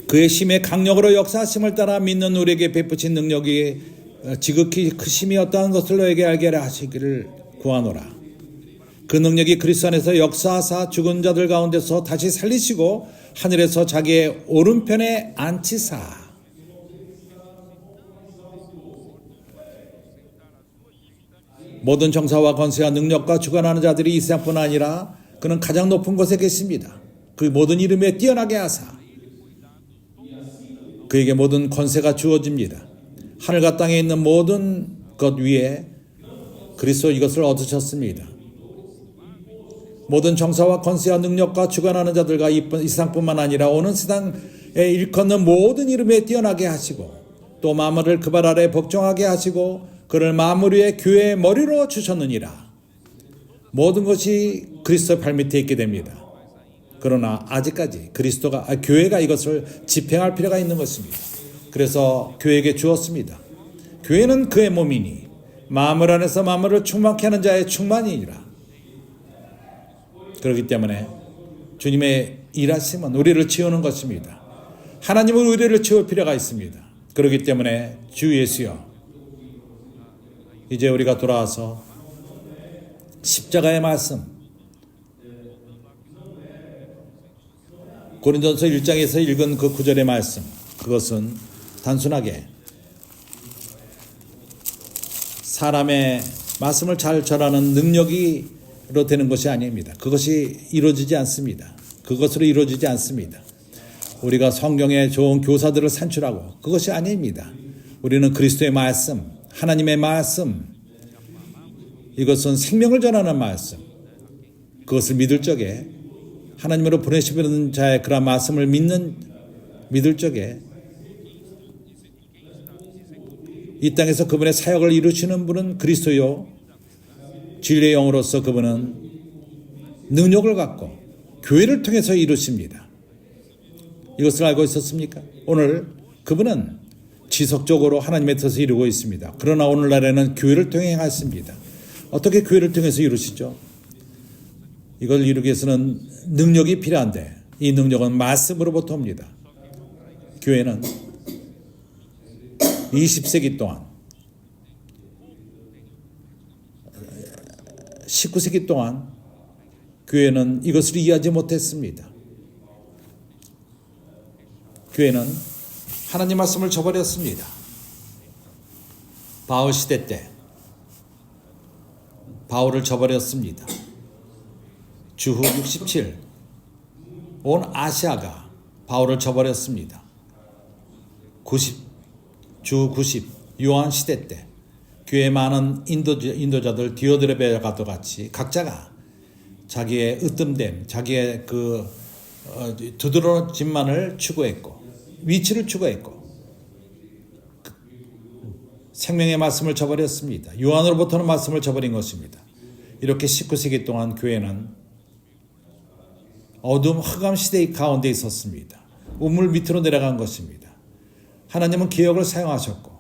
그의 힘의 강력으로 역사하심을 따라 믿는 우리에게 베푸신 능력이 지극히 크심이 어떠한 것을 너에게 알게 하시기를 구하노라. 그 능력이 그리스도 안에서 역사하사 죽은 자들 가운데서 다시 살리시고 하늘에서 자기의 오른편에 앉히사 모든 정사와 권세와 능력과 주관하는 자들이 이 세상뿐 아니라 그는 가장 높은 곳에 계십니다. 그 모든 이름에 뛰어나게 하사 그에게 모든 권세가 주어집니다. 하늘과 땅에 있는 모든 것 위에 그리스도 이것을 얻으셨습니다. 모든 정사와 권세와 능력과 주관하는 자들과 이 세상뿐만 아니라 오는 세상에 일컫는 모든 이름에 뛰어나게 하시고 또 만물을 그 발 아래 복종하게 하시고 그를 만물 위에 교회의 머리로 주셨느니라. 모든 것이 그리스도의 발밑에 있게 됩니다. 그러나 아직까지 교회가 이것을 집행할 필요가 있는 것입니다. 그래서 교회에게 주었습니다. 교회는 그의 몸이니 만물 안에서 만물을 충만케 하는 자의 충만이니라. 그렇기 때문에 주님의 일하심은 우리를 채우는 것입니다. 하나님은 우리를 채울 필요가 있습니다. 그렇기 때문에 주 예수여, 이제 우리가 돌아와서 십자가의 말씀, 고린도전서 1장에서 읽은 그 9절의 말씀, 그것은 단순하게 사람의 말씀을 잘 전하는 능력으로 되는 것이 아닙니다. 그것이 이루어지지 않습니다. 그것으로 이루어지지 않습니다. 우리가 성경에 좋은 교사들을 산출하고 그것이 아닙니다. 우리는 그리스도의 말씀, 하나님의 말씀, 이것은 생명을 전하는 말씀, 그것을 믿을 적에 하나님으로 보내시는 자의 그런 말씀을 믿을 적에 이 땅에서 그분의 사역을 이루시는 분은 그리스도요, 진리의 영으로서 그분은 능력을 갖고 교회를 통해서 이루십니다. 이것을 알고 있었습니까? 오늘 그분은 지속적으로 하나님의 뜻을 이루고 있습니다. 그러나 오늘날에는 교회를 통해 행하십니다. 어떻게 교회를 통해서 이루시죠? 이걸 이루기 위해서는 능력이 필요한데 이 능력은 말씀으로부터 옵니다. 교회는 20세기 동안 19세기 동안 교회는 이것을 이해하지 못했습니다. 교회는 하나님 말씀을 저버렸습니다. 바울 시대 때 바울을 저버렸습니다. 주후 67 온 아시아가 바울을 저버렸습니다. 주후 90 요한 시대 때 교회 많은 인도자들 디오드레베가도 같이 각자가 자기의 으뜸됨, 자기의 그 두드러짐만을 추구했고 위치를 추구했고 생명의 말씀을 저버렸습니다. 요한으로부터는 말씀을 저버린 것입니다. 이렇게 19세기 동안 교회는 어둠 흑암 시대의 가운데 있었습니다. 우물 밑으로 내려간 것입니다. 하나님은 기억을 사용하셨고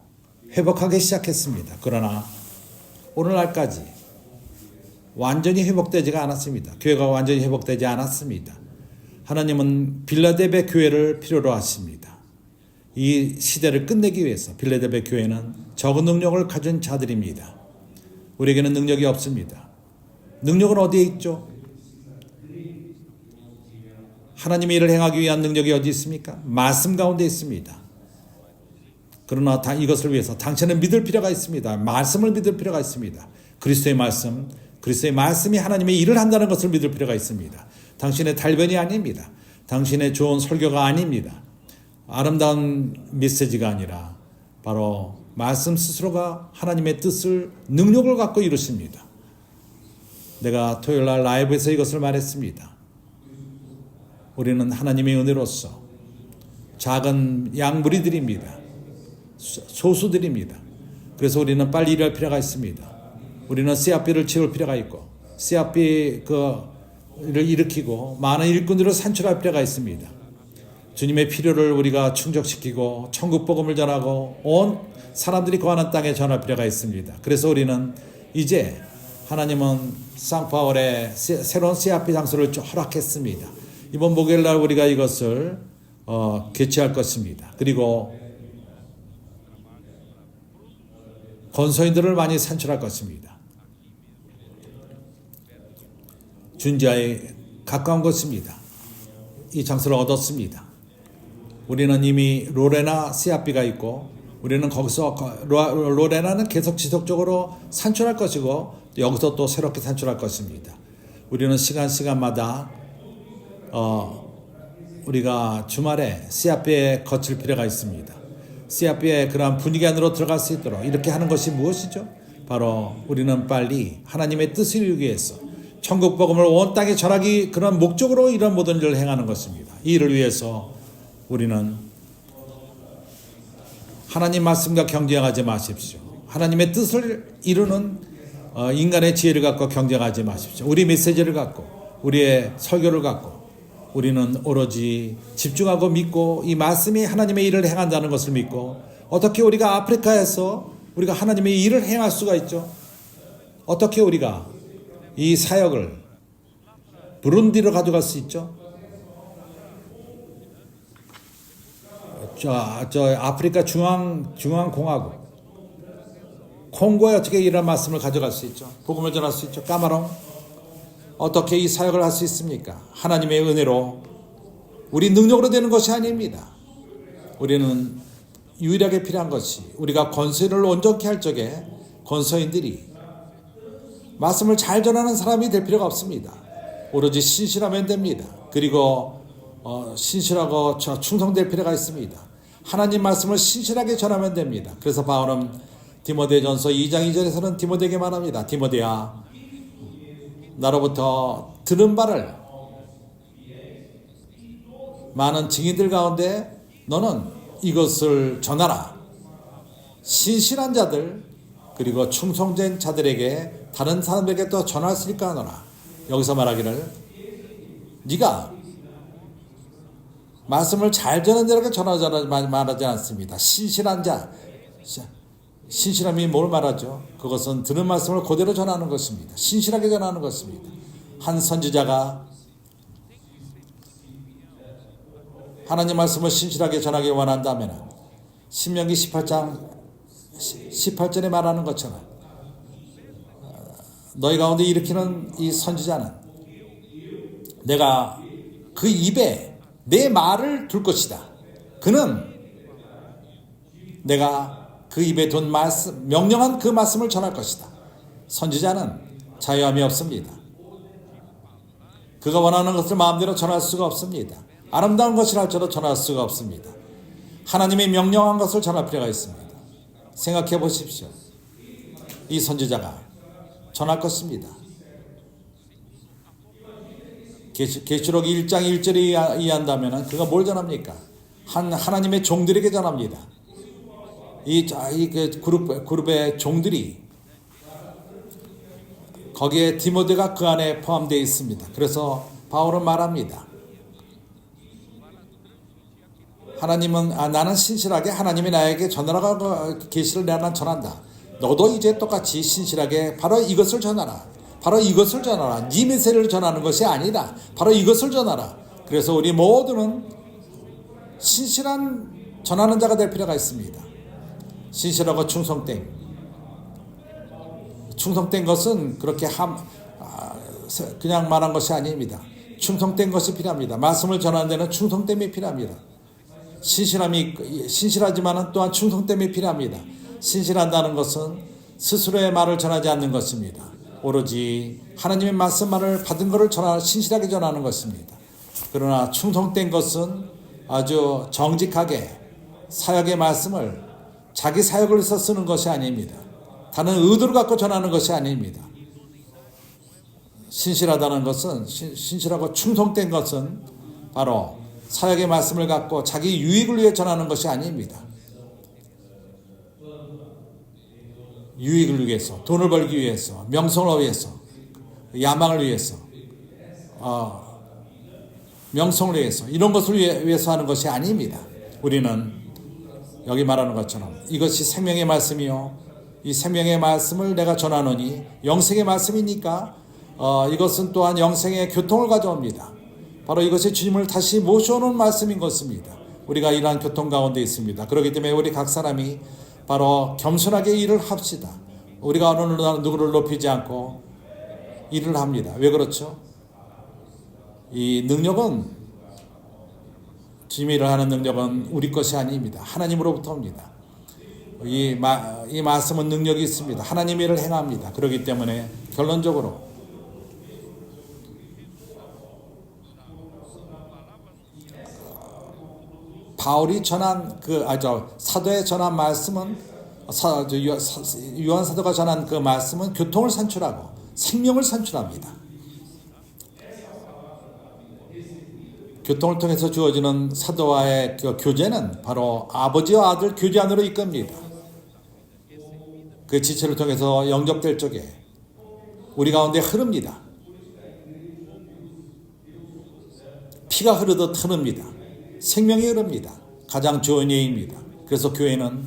회복하기 시작했습니다. 그러나 오늘날까지 완전히 회복되지가 않았습니다. 교회가 완전히 회복되지 않았습니다. 하나님은 빌라델베 교회를 필요로 하십니다. 이 시대를 끝내기 위해서 빌라델베 교회는 적은 능력을 가진 자들입니다. 우리에게는 능력이 없습니다. 능력은 어디에 있죠? 하나님의 일을 행하기 위한 능력이 어디 있습니까? 말씀 가운데 있습니다. 그러나 이것을 위해서 당신은 믿을 필요가 있습니다. 말씀을 믿을 필요가 있습니다. 그리스도의 말씀이 하나님의 일을 한다는 것을 믿을 필요가 있습니다. 당신의 달변이 아닙니다. 당신의 좋은 설교가 아닙니다. 아름다운 메시지가 아니라 바로 말씀 스스로가 하나님의 뜻을 능력을 갖고 이루십니다. 내가 토요일날 라이브에서 이것을 말했습니다. 우리는 하나님의 은혜로서 작은 양무리들입니다. 소수들입니다. 그래서 우리는 빨리 일할 필요가 있습니다. 우리는 CRP를 채울 필요가 있고 CRP를 일으키고 많은 일꾼들을 산출할 필요가 있습니다. 주님의 필요를 우리가 충족시키고 천국 복음을 전하고 온 사람들이 거하는 땅에 전할 필요가 있습니다. 그래서 우리는 이제 하나님은 상파울의 새로운 CRP 장소를 허락했습니다. 이번 목요일날 우리가 이것을 개최할 것입니다. 그리고 건소인들을 많이 산출할 것입니다. 준지아에 가까운 것입니다. 이 장소를 얻었습니다. 우리는 이미 로레나 CRP가 있고 우리는 거기서 로레나는 계속 지속적으로 산출할 것이고 여기서 또 새롭게 산출할 것입니다. 우리는 시간마다 우리가 주말에 CRP에 거칠 필요가 있습니다. CRP의 그러한 분위기 안으로 들어갈 수 있도록 이렇게 하는 것이 무엇이죠? 바로 우리는 빨리 하나님의 뜻을 이루기 위해서 천국 복음을 온 땅에 전하기 그런 목적으로 이런 모든 일을 행하는 것입니다. 이 일을 위해서 우리는 하나님 말씀과 경쟁하지 마십시오. 하나님의 뜻을 이루는 인간의 지혜를 갖고 경쟁하지 마십시오. 우리 메시지를 갖고 우리의 설교를 갖고 우리는 오로지 집중하고 믿고 이 말씀이 하나님의 일을 행한다는 것을 믿고 어떻게 우리가 아프리카에서 우리가 하나님의 일을 행할 수가 있죠? 어떻게 우리가 이 사역을 부룬디로 가져갈 수 있죠? 저 아프리카 중앙공화국 콩고에 어떻게 이런 말씀을 가져갈 수 있죠? 복음을 전할 수 있죠? 까마롱 어떻게 이 사역을 할 수 있습니까? 하나님의 은혜로 우리 능력으로 되는 것이 아닙니다. 우리는 유일하게 필요한 것이 우리가 권세를 온전케 할 적에 권서인들이 말씀을 잘 전하는 사람이 될 필요가 없습니다. 오로지 신실하면 됩니다. 그리고 신실하고 충성될 필요가 있습니다. 하나님 말씀을 신실하게 전하면 됩니다. 그래서 바울은 디모데전서 2장 2절에서는 디모데에게 말합니다. 디모데야 나로부터 들은 바를 많은 증인들 가운데 너는 이것을 전하라. 신실한 자들 그리고 충성된 자들에게 다른 사람들에게 또 전할 수 있게 하노라. 여기서 말하기를 네가 말씀을 잘 전하자라고 말하지 않습니다. 신실한 자, 신실함이 뭘 말하죠? 그것은 들은 말씀을 그대로 전하는 것입니다. 신실하게 전하는 것입니다. 한 선지자가 하나님 말씀을 신실하게 전하기 원한다면 신명기 18장 18절에 말하는 것처럼 너희 가운데 일으키는 이 선지자는 내가 그 입에 내 말을 둘 것이다. 그는 내가 그 입에 둔 말씀, 명령한 그 말씀을 전할 것이다. 선지자는 자유함이 없습니다. 그가 원하는 것을 마음대로 전할 수가 없습니다. 아름다운 것이랄지라도 전할 수가 없습니다. 하나님이 명령한 것을 전할 필요가 있습니다. 생각해 보십시오. 이 선지자가 전할 것입니다. 계시록 1장 1절에 이해한다면 그가 뭘 전합니까? 하나님의 종들에게 전합니다. 이 그룹의 종들이 거기에 디모데가 그 안에 포함되어 있습니다. 그래서 바울은 말합니다. 하나님은 나는 신실하게 하나님이 나에게 전하라고 계시를 내가 전한다. 너도 이제 똑같이 신실하게 바로 이것을 전하라. 바로 이것을 전하라. 네 메시지를 전하는 것이 아니다. 바로 이것을 전하라. 그래서 우리 모두는 신실한 전하는 자가 될 필요가 있습니다. 신실하고 충성된 것은 그렇게 그냥 말한 것이 아닙니다. 충성된 것이 필요합니다. 말씀을 전하는 데는 충성됨이 필요합니다. 신실하지만 또한 충성됨이 필요합니다. 신실한다는 것은 스스로의 말을 전하지 않는 것입니다. 오로지 하나님의 말씀만을 받은 것을 신실하게 전하는 것입니다. 그러나 충성된 것은 아주 정직하게 사역의 말씀을 자기 사역을 위해서 쓰는 것이 아닙니다. 다른 의도를 갖고 전하는 것이 아닙니다. 신실하다는 것은, 신실하고 충성된 것은 바로 사역의 말씀을 갖고 자기 유익을 위해 전하는 것이 아닙니다. 유익을 위해서, 돈을 벌기 위해서, 명성을 위해서, 야망을 위해서, 명성을 위해서, 이런 것을 위해서 하는 것이 아닙니다. 우리는 여기 말하는 것처럼 이것이 생명의 말씀이요, 이 생명의 말씀을 내가 전하노니 영생의 말씀이니까 이것은 또한 영생의 교통을 가져옵니다. 바로 이것이 주님을 다시 모셔오는 말씀인 것입니다. 우리가 이러한 교통 가운데 있습니다. 그렇기 때문에 우리 각 사람이 바로 겸손하게 일을 합시다. 우리가 어느 누구를 높이지 않고 일을 합니다. 왜 그렇죠? 이 능력은, 주님의 일을 하는 능력은 우리 것이 아닙니다. 하나님으로부터 옵니다. 이 말씀은 능력이 있습니다. 하나님의 일을 행합니다. 그렇기 때문에 결론적으로 바울이 전한 사도의 전한 말씀은, 요한 사도가 전한 그 말씀은 교통을 산출하고 생명을 산출합니다. 교통을 통해서 주어지는 사도와의 그 교제는 바로 아버지와 아들 교제 안으로 이끕니다. 그 지체를 통해서 영접될 적에 우리 가운데 흐릅니다. 피가 흐르듯 흐릅니다. 생명이 흐릅니다. 가장 좋은 예입니다. 그래서 교회는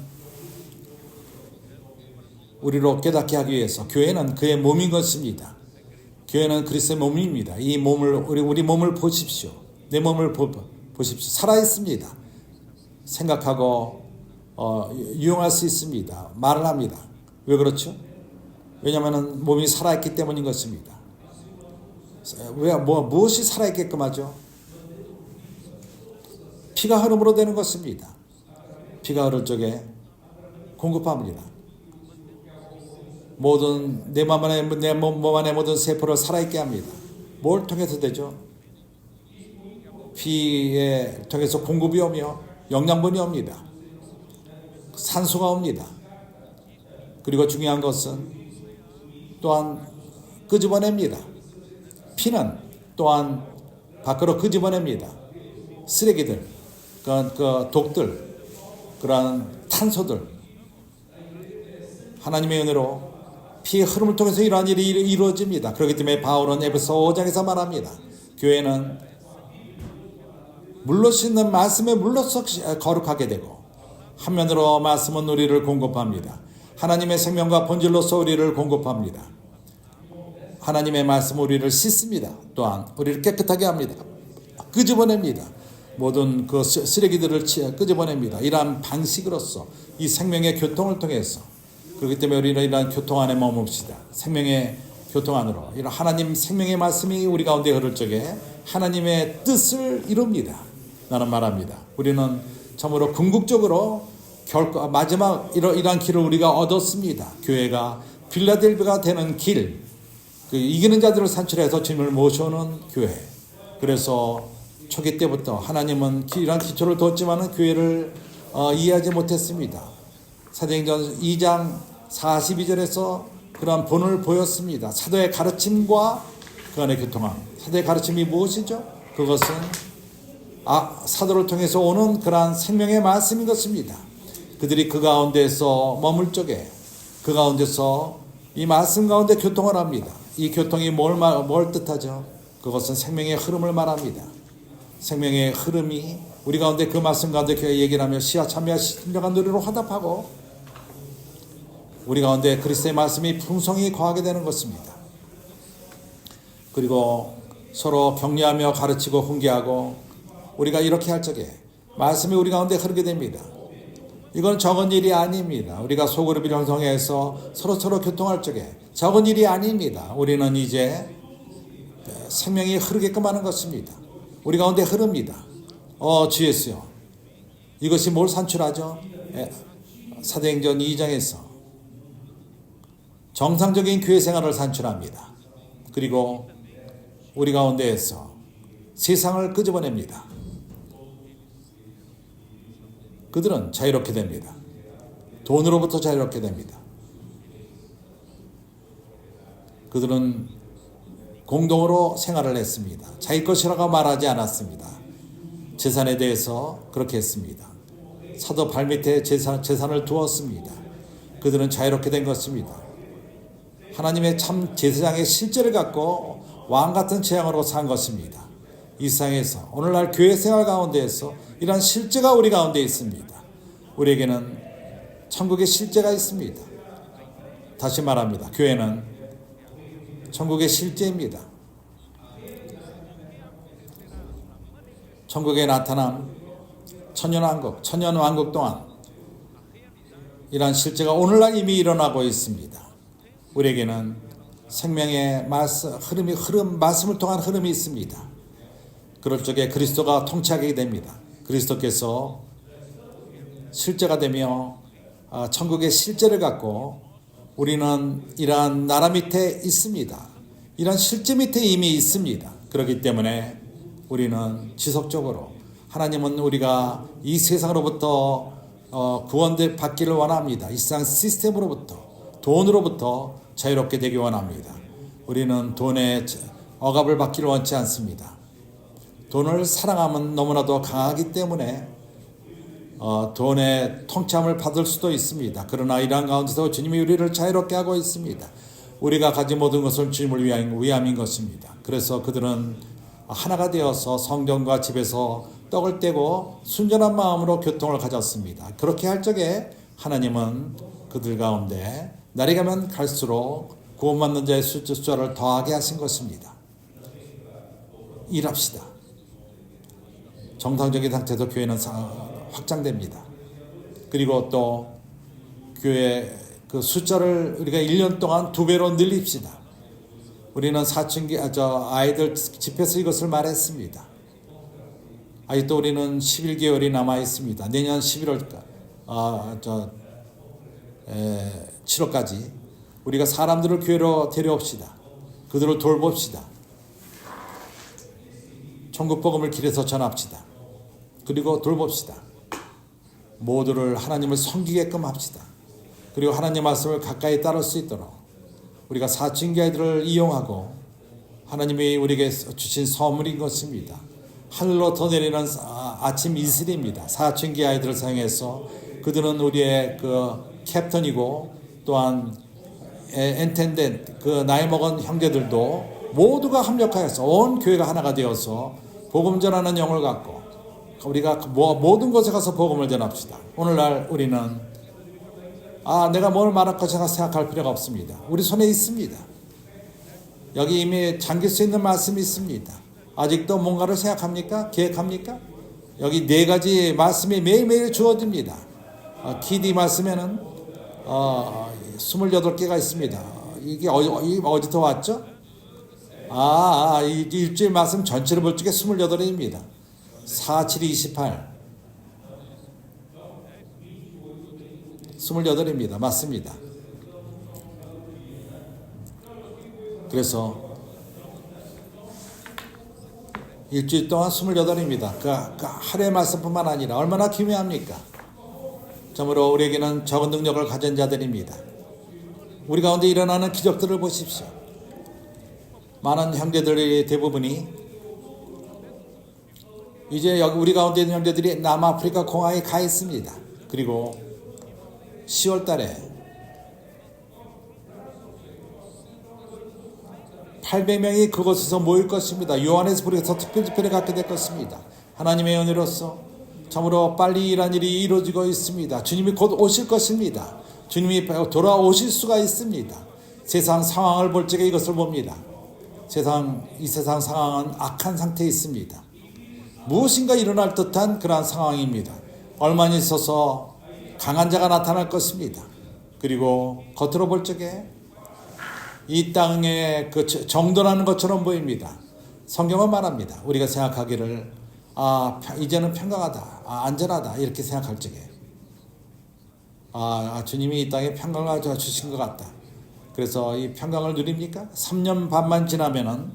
우리로 깨닫게 하기 위해서, 교회는 그의 몸인 것입니다. 교회는 그리스도의 몸입니다. 이 몸을, 우리 몸을 보십시오. 내 몸을 보십시오. 살아있습니다. 생각하고 유용할 수 있습니다. 말을 합니다. 왜 그렇죠? 왜냐하면 몸이 살아있기 때문인 것입니다. 무엇이 살아있게끔 하죠? 피가 흐름으로 되는 것입니다. 피가 흐를 적에 공급합니다. 모든 내 몸 안에 모든 세포를 살아있게 합니다. 뭘 통해서 되죠? 피에 통해서 공급이 오며 영양분이 옵니다. 산소가 옵니다. 그리고 중요한 것은 또한 끄집어냅니다. 피는 또한 밖으로 끄집어냅니다. 쓰레기들, 그 독들, 그러한 탄소들, 하나님의 은혜로 피의 흐름을 통해서 이러한 일이 이루어집니다. 그렇기 때문에 바울은 에베소 5장에서 말합니다. 교회는 물로 씻는 말씀에 물로써 거룩하게 되고, 한면으로 말씀은 우리를 공급합니다. 하나님의 생명과 본질로서 우리를 공급합니다. 하나님의 말씀은 우리를 씻습니다. 또한 우리를 깨끗하게 합니다. 끄집어냅니다. 모든 그 쓰레기들을 끄집어냅니다. 이러한 방식으로서 이 생명의 교통을 통해서, 그렇기 때문에 우리는 이러한 교통 안에 머뭅시다. 생명의 교통 안으로 이런 하나님 생명의 말씀이 우리 가운데 흐를 적에 하나님의 뜻을 이룹니다. 나는 말합니다. 우리는 참으로 궁극적으로 마지막 이러한 길을 우리가 얻었습니다. 교회가 빌라델비아가 되는 길, 그 이기는 자들을 산출해서 주님을 모셔오는 교회. 그래서 초기 때부터 하나님은 이러한 기초를 뒀지만은 교회를 이해하지 못했습니다. 사도행전 2장 42절에서 그러한 본을 보였습니다. 사도의 가르침과 그 안에 교통함. 사도의 가르침이 무엇이죠? 그것은 사도를 통해서 오는 그러한 생명의 말씀인 것입니다. 그들이 그 가운데서 머물 적에 그 가운데서 이 말씀 가운데 교통을 합니다. 이 교통이 뭘 뜻하죠? 그것은 생명의 흐름을 말합니다. 생명의 흐름이 우리 가운데 그 말씀 가운데 교회 얘기를 하며 시와 참여와 신령한 노래로 화답하고 우리 가운데 그리스도의 말씀이 풍성히 거하게 되는 것입니다. 그리고 서로 격려하며 가르치고 훈계하고 우리가 이렇게 할 적에 말씀이 우리 가운데 흐르게 됩니다. 이건 적은 일이 아닙니다. 우리가 소그룹을 형성해서 서로 교통할 적에 적은 일이 아닙니다. 우리는 이제 생명이 흐르게끔 하는 것입니다. 우리 가운데 흐릅니다. 주 예수요. 이것이 뭘 산출하죠? 사도행전 2장에서 정상적인 교회 생활을 산출합니다. 그리고 우리 가운데에서 세상을 끄집어냅니다. 그들은 자유롭게 됩니다. 돈으로부터 자유롭게 됩니다. 그들은 공동으로 생활을 했습니다. 자기 것이라고 말하지 않았습니다. 재산에 대해서 그렇게 했습니다. 사도 발밑에 재산을 두었습니다. 그들은 자유롭게 된 것입니다. 하나님의 참 제사장의 실제를 갖고 왕같은 재앙으로 산 것입니다. 이 세상에서 오늘날 교회 생활 가운데에서 이러한 실제가 우리 가운데 있습니다. 우리에게는 천국의 실제가 있습니다. 다시 말합니다. 교회는 천국의 실제입니다. 천국에 나타난 천년왕국 동안 이러한 실제가 오늘날 이미 일어나고 있습니다. 우리에게는 생명의 말씀을 통한 흐름이 있습니다. 그럴 적에 그리스도가 통치하게 됩니다. 그리스도께서 실제가 되며 천국의 실제를 갖고 우리는 이러한 나라 밑에 있습니다. 이러한 실제 밑에 이미 있습니다. 그렇기 때문에 우리는 지속적으로 하나님은 우리가 이 세상으로부터 구원대 받기를 원합니다. 이 세상 시스템으로부터 돈으로부터 자유롭게 되기 원합니다. 우리는 돈의 억압을 받기를 원치 않습니다. 돈을 사랑하면 너무나도 강하기 때문에 돈의 통치함을 받을 수도 있습니다. 그러나 이러한 가운데서 주님이 우리를 자유롭게 하고 있습니다. 우리가 가진 모든 것은 주님을 위함인 것입니다. 그래서 그들은 하나가 되어서 성전과 집에서 떡을 떼고 순전한 마음으로 교통을 가졌습니다. 그렇게 할 적에 하나님은 그들 가운데 날이 가면 갈수록 구원받는 자의 숫자를 더하게 하신 것입니다. 일합시다. 정상적인 상태에서 교회는 확장됩니다. 그리고 또 교회 그 숫자를 우리가 1년 동안 2배로 늘립시다. 우리는 사춘기 아이들 집회에서 이것을 말했습니다. 아직도 우리는 11개월이 남아 있습니다. 내년 7월까지 우리가 사람들을 교회로 데려옵시다. 그들을 돌봅시다. 천국 복음을 길에서 전합시다. 그리고 돌봅시다. 모두를 하나님을 섬기게끔 합시다. 그리고 하나님 말씀을 가까이 따를 수 있도록 우리가 사춘기 아이들을 이용하고 하나님이 우리에게 주신 선물인 것입니다. 하늘로 더 내리는 아침 이슬입니다. 사춘기 아이들을 사용해서 그들은 우리의 그 캡틴이고 또한 엔텐덴 그 나이 먹은 형제들도 모두가 합력하여서 온 교회가 하나가 되어서 복음 전하는 영을 갖고 우리가 모든 곳에 가서 복음을 전합시다. 오늘날 우리는 내가 뭘 말할 것이라 생각할 필요가 없습니다. 우리 손에 있습니다. 여기 이미 잠길 수 있는 말씀이 있습니다. 아직도 뭔가를 생각합니까? 계획합니까? 여기 4가지 말씀이 매일매일 주어집니다. 기디 말씀에는 28개가 있습니다. 이게 어디서 왔죠? 이 일주일 말씀 전체를 볼 적에 28입니다. 4, 7, 28. 28입니다. 맞습니다. 그래서 일주일 동안 28입니다. 그 하루의 말씀뿐만 아니라 얼마나 기묘합니까? 참으로 우리에게는 적은 능력을 가진 자들입니다. 우리 가운데 일어나는 기적들을 보십시오. 많은 형제들의 대부분이 이제 여기 우리 가운데 있는 형제들이 남아프리카 공항에 가 있습니다. 그리고 10월 달에 800명이 그곳에서 모일 것입니다. 요하네스부르크에서 특별 집회를 갖게 될 것입니다. 하나님의 은혜로서 참으로 빨리 이런 일이 이루어지고 있습니다. 주님이 곧 오실 것입니다. 주님이 돌아오실 수가 있습니다. 세상 상황을 볼 적에 이것을 봅니다. 이 세상 상황은 악한 상태에 있습니다. 무엇인가 일어날 듯한 그러한 상황입니다. 얼마 있어서 강한 자가 나타날 것입니다. 그리고 겉으로 볼 적에 이 땅에 정돈하는 것처럼 보입니다. 성경은 말합니다. 우리가 생각하기를 이제는 평강하다, 안전하다 이렇게 생각할 적에 주님이 이 땅에 평강을 주신 것 같다. 그래서 이 평강을 누립니까? 3년 반만 지나면은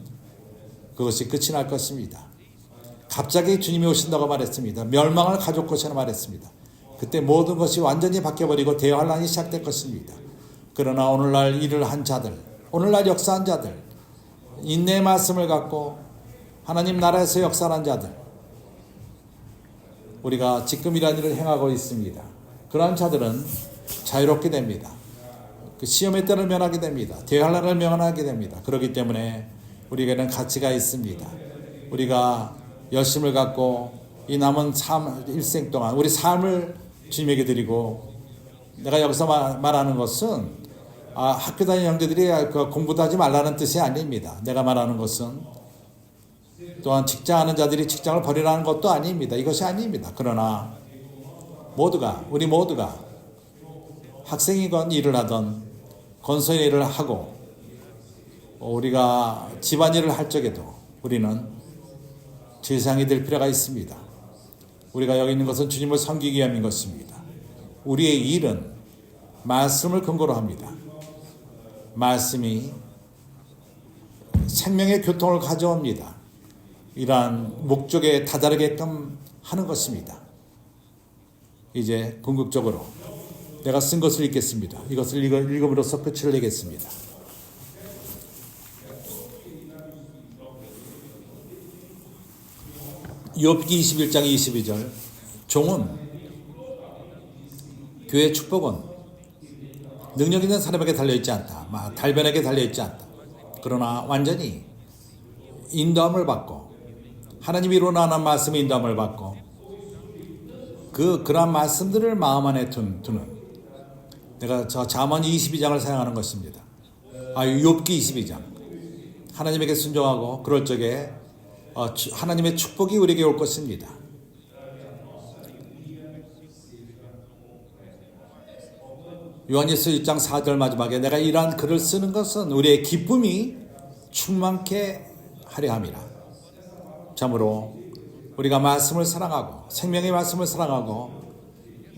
그것이 끝이 날 것입니다. 갑자기 주님이 오신다고 말했습니다. 멸망을 가져올 것이라 말했습니다. 그때 모든 것이 완전히 바뀌어버리고 대환란이 시작될 것입니다. 그러나 오늘날 일을 한 자들, 오늘날 역사한 자들, 인내의 말씀을 갖고 하나님 나라에서 역사한 자들, 우리가 지금 이런 일을 행하고 있습니다. 그러한 자들은 자유롭게 됩니다. 그 시험의 때를 면하게 됩니다. 대환란을 면하게 됩니다. 그렇기 때문에 우리에게는 가치가 있습니다. 우리가 열심을 갖고 이 남은 일생 동안 우리 삶을 주님에게 드리고, 내가 여기서 말하는 것은 학교 다니는 형제들이 공부도 하지 말라는 뜻이 아닙니다. 내가 말하는 것은 또한 직장하는 자들이 직장을 버리라는 것도 아닙니다. 이것이 아닙니다. 그러나 우리 모두가 학생이건 일을 하던 건설 일을 하고 우리가 집안일을 할 적에도 우리는 제사장이 될 필요가 있습니다. 우리가 여기 있는 것은 주님을 섬기기 위함인 것입니다. 우리의 일은 말씀을 근거로 합니다. 말씀이 생명의 교통을 가져옵니다. 이러한 목적에 다다르게끔 하는 것입니다. 이제 궁극적으로 내가 쓴 것을 읽겠습니다. 이것을 읽음으로써 끝을 내겠습니다. 욥기 21장 22절. 종은 교회의 축복은 능력 있는 사람에게 달려있지 않다. 달변에게 달려있지 않다. 그러나 완전히 인도함을 받고 하나님이 이루어나는 말씀의 인도함을 받고 그러한 말씀들을 마음 안에 두는, 내가 저 잠언 22장을 사용하는 것입니다. 욥기 22장. 하나님에게 순종하고 그럴 적에 하나님의 축복이 우리에게 올 것입니다. 요한일서 1장 4절 마지막에 내가 이러한 글을 쓰는 것은 우리의 기쁨이 충만케 하려 함이라. 참으로 우리가 말씀을 사랑하고 생명의 말씀을 사랑하고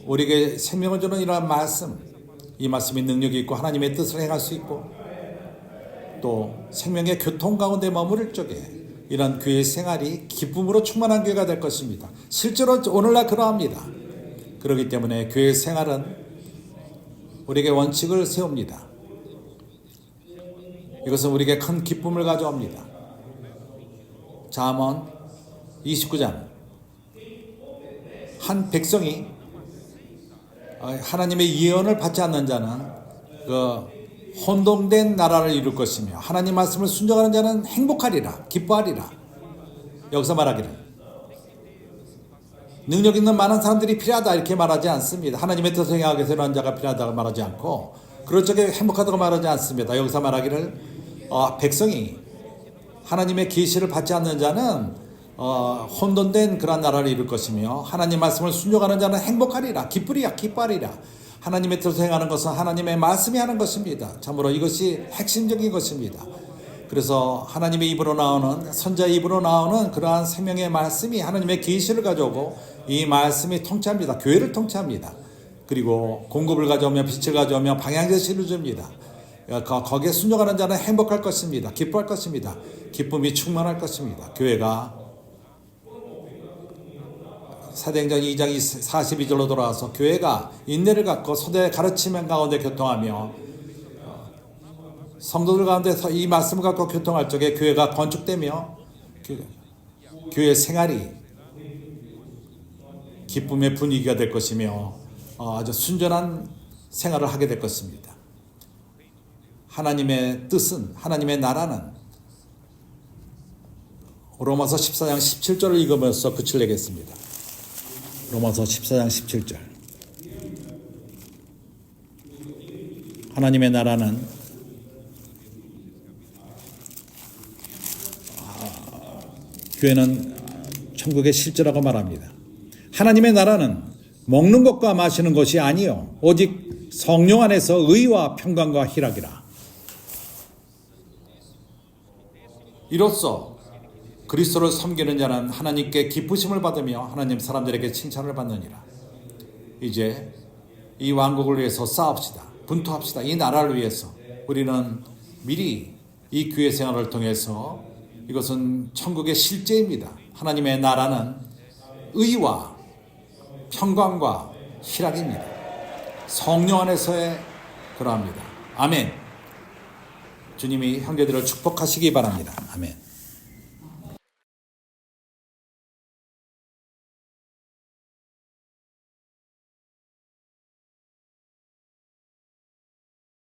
우리에게 생명을 주는 이러한 말씀, 이 말씀이 능력이 있고 하나님의 뜻을 행할 수 있고 또 생명의 교통 가운데 머무를 적에 이런 교회 생활이 기쁨으로 충만한 교회가 될 것입니다. 실제로 오늘날 그러합니다. 그렇기 때문에 교회 생활은 우리에게 원칙을 세웁니다. 이것은 우리에게 큰 기쁨을 가져옵니다. 잠언 29장. 한 백성이 하나님의 예언을 받지 않는 자는 혼돈된 나라를 이룰 것이며 하나님 말씀을 순종하는 자는 행복하리라, 기뻐하리라. 여기서 말하기를 능력 있는 많은 사람들이 필요하다 이렇게 말하지 않습니다. 하나님의 뜻을 행하기 위해서 이러한 자가 필요하다고 말하지 않고 그럴 적에 행복하다고 말하지 않습니다. 여기서 말하기를 백성이 하나님의 계시를 받지 않는 자는 혼돈된 그런 나라를 이룰 것이며 하나님 말씀을 순종하는 자는 행복하리라, 기쁘리라, 기뻐하리라. 하나님의 뜻을 행하는 것은 하나님의 말씀이 하는 것입니다. 참으로 이것이 핵심적인 것입니다. 그래서 하나님의 입으로 나오는, 선자의 입으로 나오는 그러한 생명의 말씀이 하나님의 계시를 가져오고 이 말씀이 통치합니다. 교회를 통치합니다. 그리고 공급을 가져오며 빛을 가져오며 방향제시를 줍니다. 거기에 순종하는 자는 행복할 것입니다. 기뻐할 것입니다. 기쁨이 충만할 것입니다. 교회가 사도행전 2장 42절로 돌아와서 교회가 인내를 갖고 서로의 가르치는 가운데 교통하며 성도들 가운데서 이 말씀을 갖고 교통할 적에 교회가 건축되며 교회 생활이 기쁨의 분위기가 될 것이며 아주 순전한 생활을 하게 될 것입니다. 하나님의 뜻은, 하나님의 나라는 로마서 14장 17절을 읽으면서 끝을 내겠습니다. 로마서 14장 17절. 하나님의 나라는 교회는 천국의 실제라고 말합니다. 하나님의 나라는 먹는 것과 마시는 것이 아니요 오직 성령 안에서 의와 평강과 희락이라. 이로써 그리스도를 섬기는 자는 하나님께 기쁘심을 받으며 하나님 사람들에게 칭찬을 받느니라. 이제 이 왕국을 위해서 싸웁시다. 분투합시다. 이 나라를 위해서 우리는 미리 이 교회 생활을 통해서 이것은 천국의 실제입니다. 하나님의 나라는 의와 평강과 희락입니다. 성령 안에서의 그러합니다. 아멘. 주님이 형제들을 축복하시기 바랍니다. 아멘.